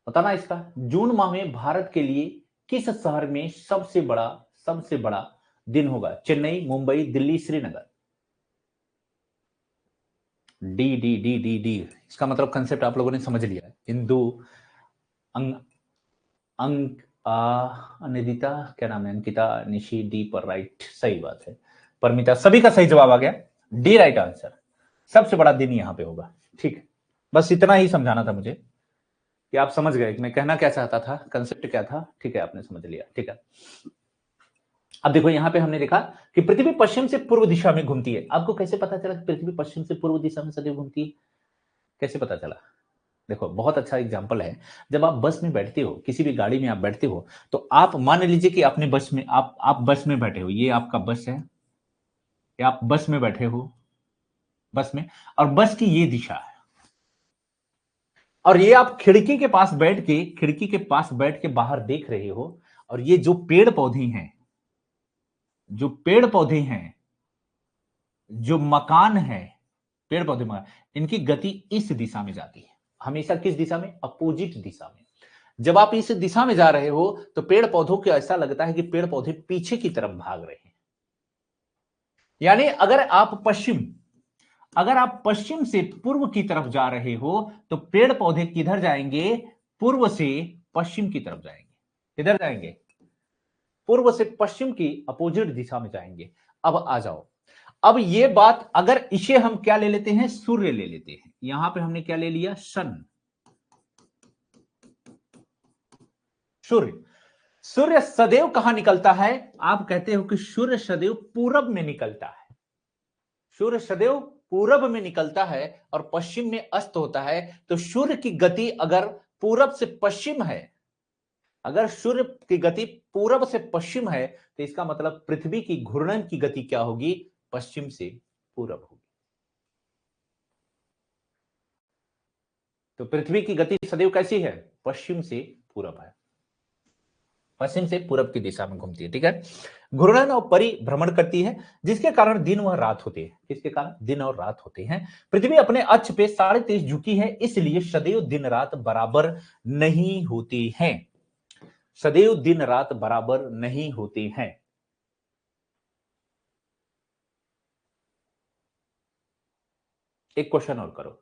बताना इसका, जून माह में भारत के लिए किस शहर में सबसे बड़ा दिन होगा? Chennai, Mumbai, Delhi, Srinagar. D D D D D, इसका मतलब कंसेप्ट आप लोगों ने समझ लिया है। हिंदू अनिदिता, क्या नाम है, अंकिता, निशी, डी पर राइट, सही बात है। परमिता, सभी का सही जवाब आ गया, डी राइट आंसर। सबसे बड़ा दिन यहां पे होगा, ठीक है। बस इतना ही समझाना था मुझे कि आप समझ गए कि मैं कहना क्या चाहता था, कंसेप्ट क्या था, ठीक है, आपने समझ लिया, ठीक है। अब देखो यहां पे हमने देखा कि पृथ्वी पश्चिम से पूर्व दिशा में घूमती है। आपको कैसे पता चला कि पृथ्वी पश्चिम से पूर्व दिशा में सदैव घूमती है? कैसे पता चला? देखो बहुत अच्छा एग्जांपल है, जब आप बस में बैठते हो, किसी भी गाड़ी में आप बैठते हो, तो आप मान लीजिए कि आपने बस में आप बस में बैठे हो, ये आपका बस है, या आप बस में बैठे हो, बस में, और बस की ये दिशा है, और ये आप खिड़की के पास बैठ के बाहर देख रहे हो, और ये जो पेड़ पौधे हैं, जो मकान है, पेड़ पौधे मकान, इनकी गति इस दिशा में जाती है, हमेशा किस दिशा में? अपोजिट दिशा में। जब आप इस दिशा में जा रहे हो तो पेड़ पौधों को ऐसा लगता है कि पेड़ पौधे पीछे की तरफ भाग रहे हैं। यानी अगर आप पश्चिम से पूर्व की तरफ जा रहे हो तो पेड़ पौधे किधर जाएंगे? पूर्व से पश्चिम की तरफ जाएंगे। किधर जाएंगे? पूर्व से पश्चिम की अपोजिट दिशा में जाएंगे। अब आ जाओ, अब ये बात, अगर इसे हम क्या ले लेते हैं? सूर्य ले लेते हैं। यहां पे हमने क्या ले लिया? सन। सूर्य सदैव कहां निकलता है? आप कहते हो कि सूर्य सदैव पूरब में निकलता है। सूर्य सदैव पूरब में निकलता है और पश्चिम में अस्त होता है। तो सूर्य की गति अगर पूरब से पश्चिम है, अगर सूर्य की गति पूरब से पश्चिम है, तो इसका मतलब पृथ्वी की घूर्णन की गति क्या होगी? पश्चिम से पूरब होगी। तो पृथ्वी की गति सदैव कैसी है? पश्चिम से पूरब है, पश्चिम से पूरब की दिशा में घूमती है, ठीक है। घूर्णन और परिभ्रमण करती है, जिसके कारण दिन व रात होते हैं। किसके कारण? दिन और रात होते हैं। पृथ्वी अपने अक्ष पे 23.5 झुकी है, इसलिए सदैव दिन रात बराबर नहीं होती हैं। सदैव दिन रात बराबर नहीं होते हैं। एक क्वेश्चन और करो।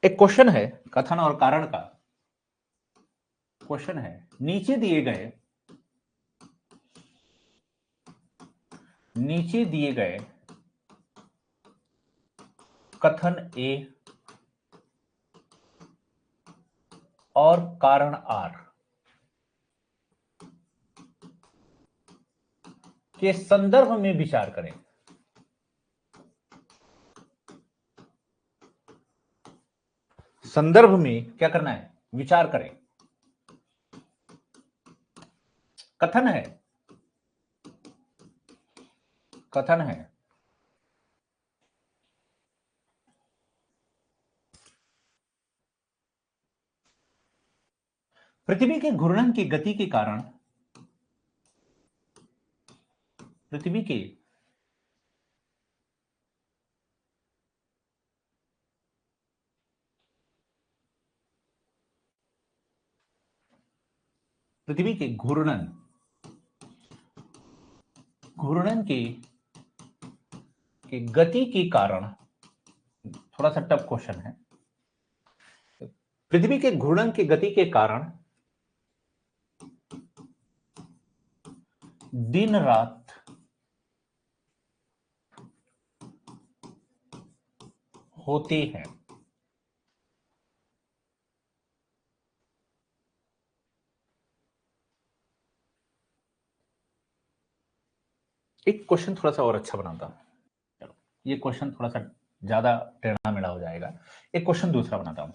एक क्वेश्चन है कथन और कारण का। क्वेश्चन है, नीचे दिए गए नीचे दिए गए कथन ए और कारण आर के संदर्भ में विचार करें। संदर्भ में क्या करना है? विचार करें। कथन है, कथन है। पृथ्वी के घूर्णन की गति के कारण पृथ्वी के घूर्णन की गति के कारण, थोड़ा सा टफ क्वेश्चन है। पृथ्वी के घूर्णन की गति के कारण दिन रात होते हैं। एक क्वेश्चन थोड़ा सा और अच्छा बनाता हूं। चलो, ये क्वेश्चन थोड़ा सा ज्यादा टेढ़ा मेढ़ा हो जाएगा। एक क्वेश्चन दूसरा बनाता हूं।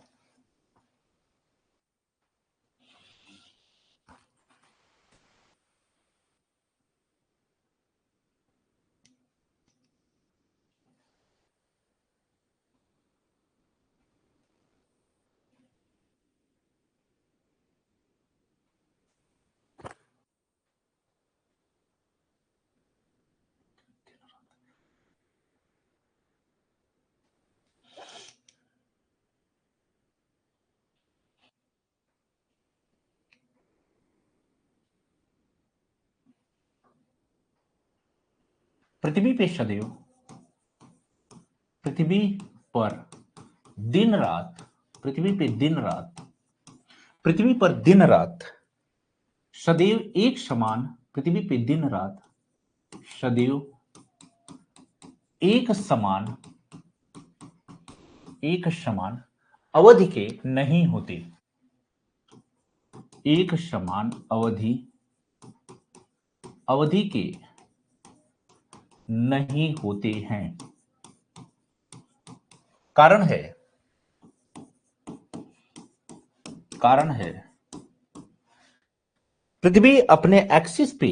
पृथ्वी पे सदैव, पृथ्वी पर दिन रात, पृथ्वी पर दिन रात सदैव एक समान, पृथ्वी पे दिन रात सदैव एक समान अवधि के नहीं होते। एक समान अवधि के नहीं होते हैं। कारण है पृथ्वी अपने एक्सिस पे,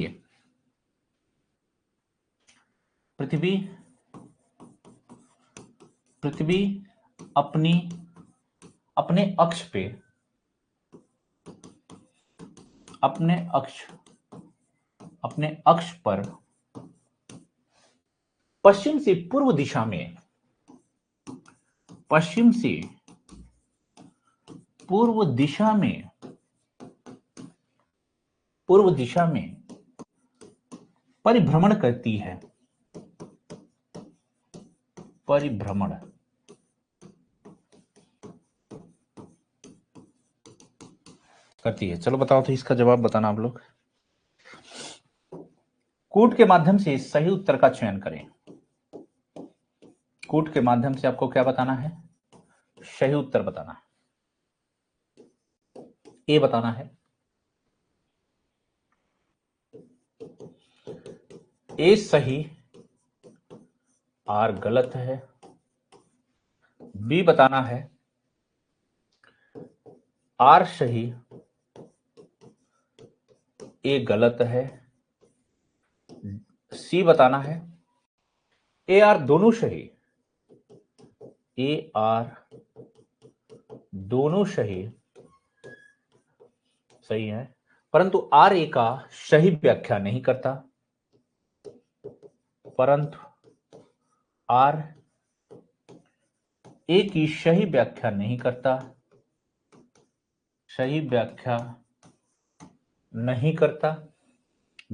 पृथ्वी अपने अक्ष पे, अपने अक्ष पर पश्चिम से पूर्व दिशा में, पश्चिम से पूर्व दिशा में परिभ्रमण करती है। परिभ्रमण करती है। चलो बताओ तो इसका जवाब बताना आप लोग। कूट के माध्यम से सही उत्तर का चयन करें। कूट के माध्यम से आपको क्या बताना है? सही उत्तर बताना है। ए बताना है। ए सही, आर गलत है। बी बताना है आर सही, ए गलत है। सी बताना है ए आर दोनों सही, ए आर दोनों सही है, परंतु आर ए का सही व्याख्या नहीं करता। परंतु आर ए की सही व्याख्या नहीं करता, सही व्याख्या नहीं करता।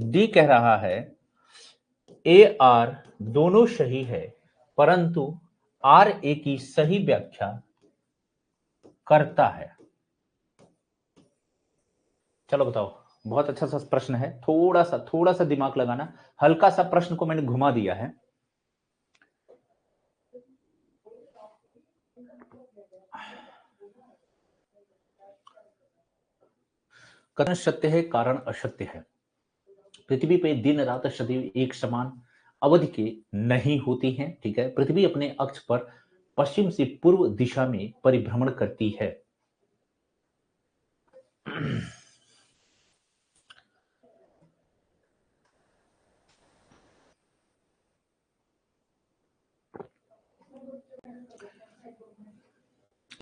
डी कह रहा है ए आर दोनों सही है, परंतु आर ए की सही व्याख्या करता है। चलो बताओ, बहुत अच्छा सा प्रश्न है, थोड़ा सा दिमाग लगाना, हल्का सा प्रश्न को मैंने घुमा दिया है। कथन सत्य है, कारण असत्य है। पृथ्वी पे दिन रात सदैव एक समान अवधि के नहीं होती हैं, ठीक है। पृथ्वी अपने अक्ष पर पश्चिम से पूर्व दिशा में परिभ्रमण करती है।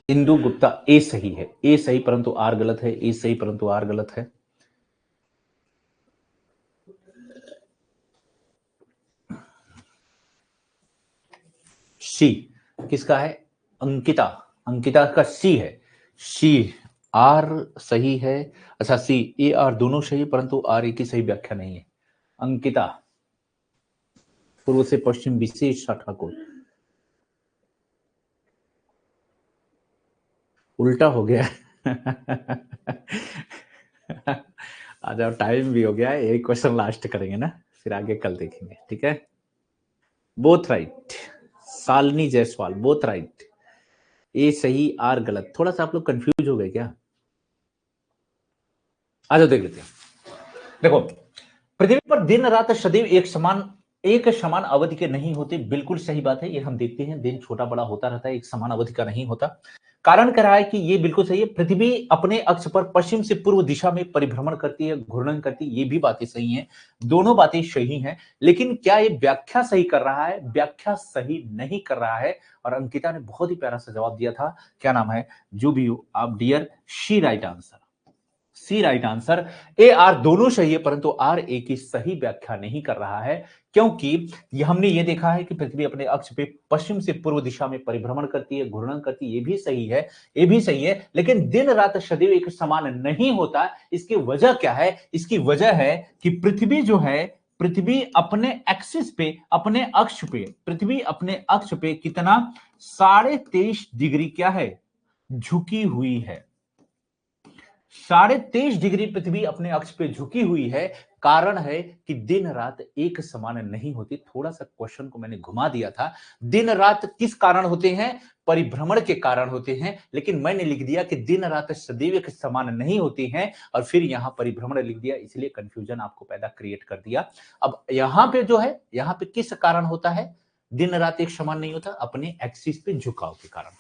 इंदु गुप्ता, ए सही है, ए सही परंतु आर गलत है, ए सही परंतु आर गलत है। सी किसका है? अंकिता, अंकिता का सी है, सी। आर सही है, अच्छा सी ए आर दोनों सही, परंतु आर ए की सही व्याख्या नहीं है। अंकिता, पूर्व से पश्चिम विशेष ठाकुर, उल्टा हो गया। आ जाओ, टाइम भी हो गया है, एक क्वेश्चन लास्ट करेंगे ना, फिर आगे कल देखेंगे, ठीक है। Both right, Shalini Jaiswal, both right. A सही आर गलत। थोड़ा सा आप लोग कंफ्यूज हो गए क्या? आ जाओ देख लेते हैं। देखो, पृथ्वी पर दिन रात सदैव एक समान अवधि के नहीं होते, बिल्कुल सही बात है। ये हम देखते हैं, दिन छोटा बड़ा होता रहता है, एक समान अवधि का नहीं होता। कारण कह रहा है कि ये बिल्कुल सही है, पृथ्वी अपने अक्ष पर पश्चिम से पूर्व दिशा में परिभ्रमण करती है, घूर्णन करती है, ये भी बातें सही हैं, दोनों बातें सही हैं। लेकिन क्या ये व्याख्या सही कर रहा है? व्याख्या सही नहीं कर रहा है। और अंकिता ने बहुत ही प्यारा सा जवाब दिया था, क्या नाम है, जो भी हो आप dear, she right answer, C right answer. A R दोनों सही है, परंतु आर ए की सही व्याख्या नहीं कर रहा है, क्योंकि हमने ये देखा है कि पृथ्वी अपने अक्ष पे पश्चिम से पूर्व दिशा में परिभ्रमण करती है, घूर्णन करती है, ये भी सही है, ये भी सही है। लेकिन दिन रात सदैव एक समान नहीं होता। इसकी वजह क्या है? इसकी वजह है कि पृथ्वी जो है, पृथ्वी अपने एक्सिस पे, अपने अक्ष पे, पृथ्वी अपने अक्ष पे कितना 23.5 डिग्री क्या है, झुकी हुई है। 23.5 डिग्री पृथ्वी अपने अक्ष पे झुकी हुई है। कारण है कि दिन रात एक समान नहीं होती। थोड़ा सा क्वेश्चन को मैंने घुमा दिया था। दिन रात किस कारण होते हैं? परिभ्रमण के कारण होते हैं। लेकिन मैंने लिख दिया कि दिन रात सदैव एक समान नहीं होती हैं, और फिर यहां परिभ्रमण लिख दिया, इसलिए कंफ्यूजन आपको पैदा क्रिएट कर दिया। अब यहां पे जो है, यहां पे किस कारण होता है दिन रात एक समान नहीं होता? अपने एक्सिस पे झुकाव के कारण।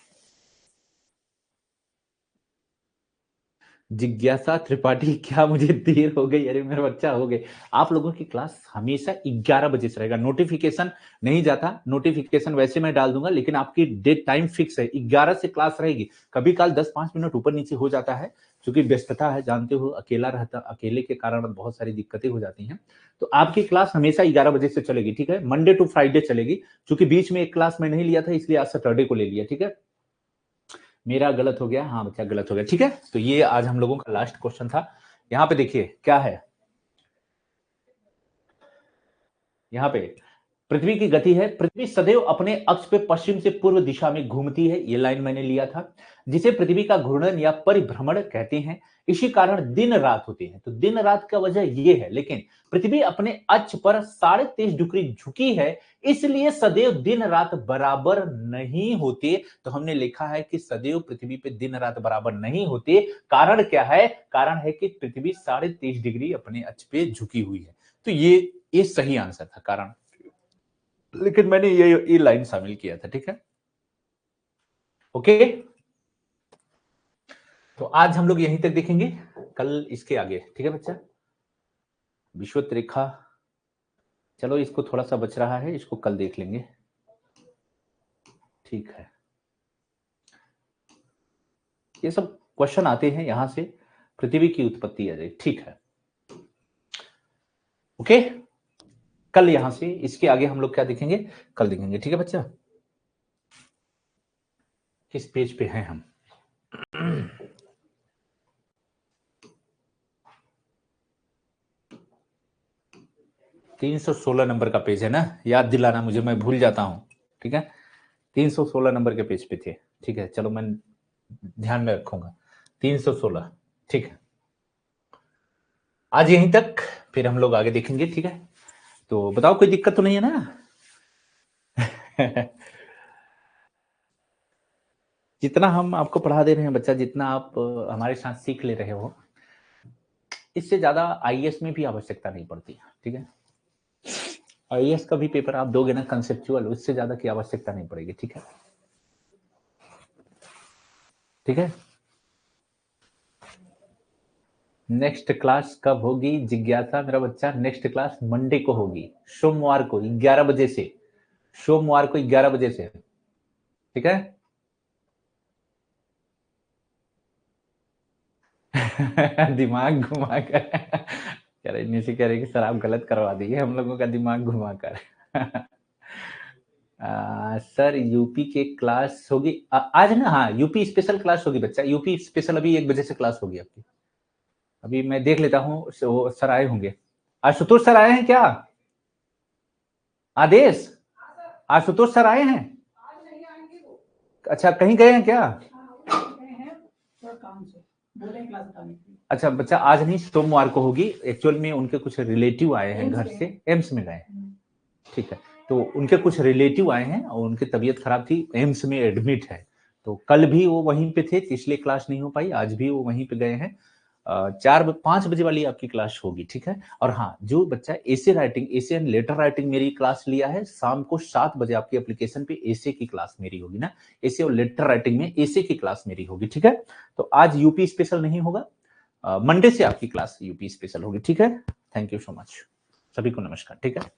जिज्ञासा त्रिपाठी, क्या मुझे देर हो गई? अरे मेरा बच्चा हो गए। आप लोगों की क्लास हमेशा 11 बजे से रहेगा, नोटिफिकेशन नहीं जाता, नोटिफिकेशन वैसे मैं डाल दूंगा, लेकिन आपकी डेट टाइम फिक्स है, 11 से क्लास रहेगी। कभी काल 10-5 मिनट ऊपर नीचे हो जाता है, क्योंकि व्यस्तता है, जानते हो, अकेला रहता, अकेले के कारण बहुत सारी दिक्कतें हो जाती हैं। तो आपकी क्लास हमेशा 11 बजे से चलेगी, ठीक है, मंडे टू फ्राइडे चलेगी। क्योंकि बीच में एक क्लास में नहीं लिया था, इसलिए आज सैटरडे को ले लिया, ठीक है। मेरा गलत हो गया, हाँ बच्चा गलत हो गया, ठीक है। तो ये आज हम लोगों का लास्ट क्वेश्चन था। यहाँ पे देखिए क्या है, यहाँ पे पृथ्वी की गति है, पृथ्वी सदैव अपने अक्ष पे पश्चिम से पूर्व दिशा में घूमती है, ये लाइन मैंने लिया था, जिसे पृथ्वी का घूर्णन या परिभ्रमण कहते हैं। इसी कारण दिन रात होती है। तो दिन रात का वजह ये है, लेकिन पृथ्वी अपने अक्ष पर 23.5 डिग्री झुकी है, इसलिए सदैव दिन रात बराबर नहीं होते। तो हमने लिखा है कि सदैव पृथ्वी पे दिन रात बराबर नहीं होते। कारण क्या है? कारण है कि पृथ्वी 23.5 डिग्री अपने अक्ष पे झुकी हुई है। तो ये सही आंसर था, कारण। लेकिन मैंने ये लाइन शामिल किया था, ठीक है, ओके। तो आज हम लोग यहीं तक देखेंगे, कल इसके आगे, ठीक है बच्चा। विश्वत रेखा, चलो इसको थोड़ा सा बच रहा है, इसको कल देख लेंगे, ठीक है। ये सब क्वेश्चन आते हैं यहां से, पृथ्वी की उत्पत्ति आ जाए, ठीक है, ओके। कल यहां से इसके आगे हम लोग क्या देखेंगे, कल देखेंगे, ठीक है बच्चा। किस पेज पे हैं हम? 316 नंबर का पेज है ना, याद दिलाना मुझे, मैं भूल जाता हूं, ठीक है। 316 नंबर के पेज पे थे, ठीक है, चलो मैं ध्यान में रखूंगा। 316, ठीक है। आज यहीं तक, फिर हम लोग आगे देखेंगे, ठीक है। तो बताओ कोई दिक्कत तो नहीं है ना? जितना हम आपको पढ़ा दे रहे हैं बच्चा, जितना आप हमारे साथ सीख ले रहे हो, इससे ज्यादा आईएएस में भी आवश्यकता नहीं पड़ती, ठीक है। आईएएस का भी पेपर आप दोगे ना कंसेप्चुअल, उससे ज्यादा की आवश्यकता नहीं पड़ेगी, ठीक है, ठीक है। नेक्स्ट क्लास कब होगी जिज्ञासा मेरा बच्चा? नेक्स्ट क्लास मंडे को होगी, सोमवार को 11 बजे से, सोमवार को 11 बजे से, ठीक है। दिमाग घुमा कर कह रहे निशी कह रहे कि सर आप गलत करवा दिए हम लोगों का दिमाग घुमा कर। सर यूपी के क्लास होगी आज ना? हाँ यूपी स्पेशल क्लास होगी बच्चा, यूपी स्पेशल अभी 1 बजे से क्लास होगी आपकी। अभी मैं देख लेता हूँ, वो सर आए होंगे। आशुतोष सर आए हैं क्या? आदेश, आशुतोष सर आए हैं? अच्छा कहीं गए हैं क्या? अच्छा बच्चा आज नहीं, सोमवार को होगी। एक्चुअल में उनके कुछ रिलेटिव आए हैं घर से, एम्स में गए, ठीक है। तो उनके कुछ रिलेटिव आए हैं और उनकी तबीयत खराब थी, एम्स में एडमिट है। तो कल भी वो वहीं पे थे, इसलिए क्लास नहीं हो पाई। आज भी वो वहीं पे गए हैं। 5 बजे वाली आपकी क्लास होगी, ठीक है। और हाँ, जो बच्चा essay writing, essay and later writing मेरी क्लास लिया है, शाम को 7 बजे आपकी एप्लीकेशन पे एसे की क्लास मेरी होगी ना, एसे और लेटर राइटिंग में एसे की क्लास मेरी होगी, ठीक है। तो आज यूपी स्पेशल नहीं होगा, मंडे से आपकी क्लास यूपी स्पेशल होगी, ठीक है। थैंक यू सो मच, सभी को नमस्कार, ठीक है।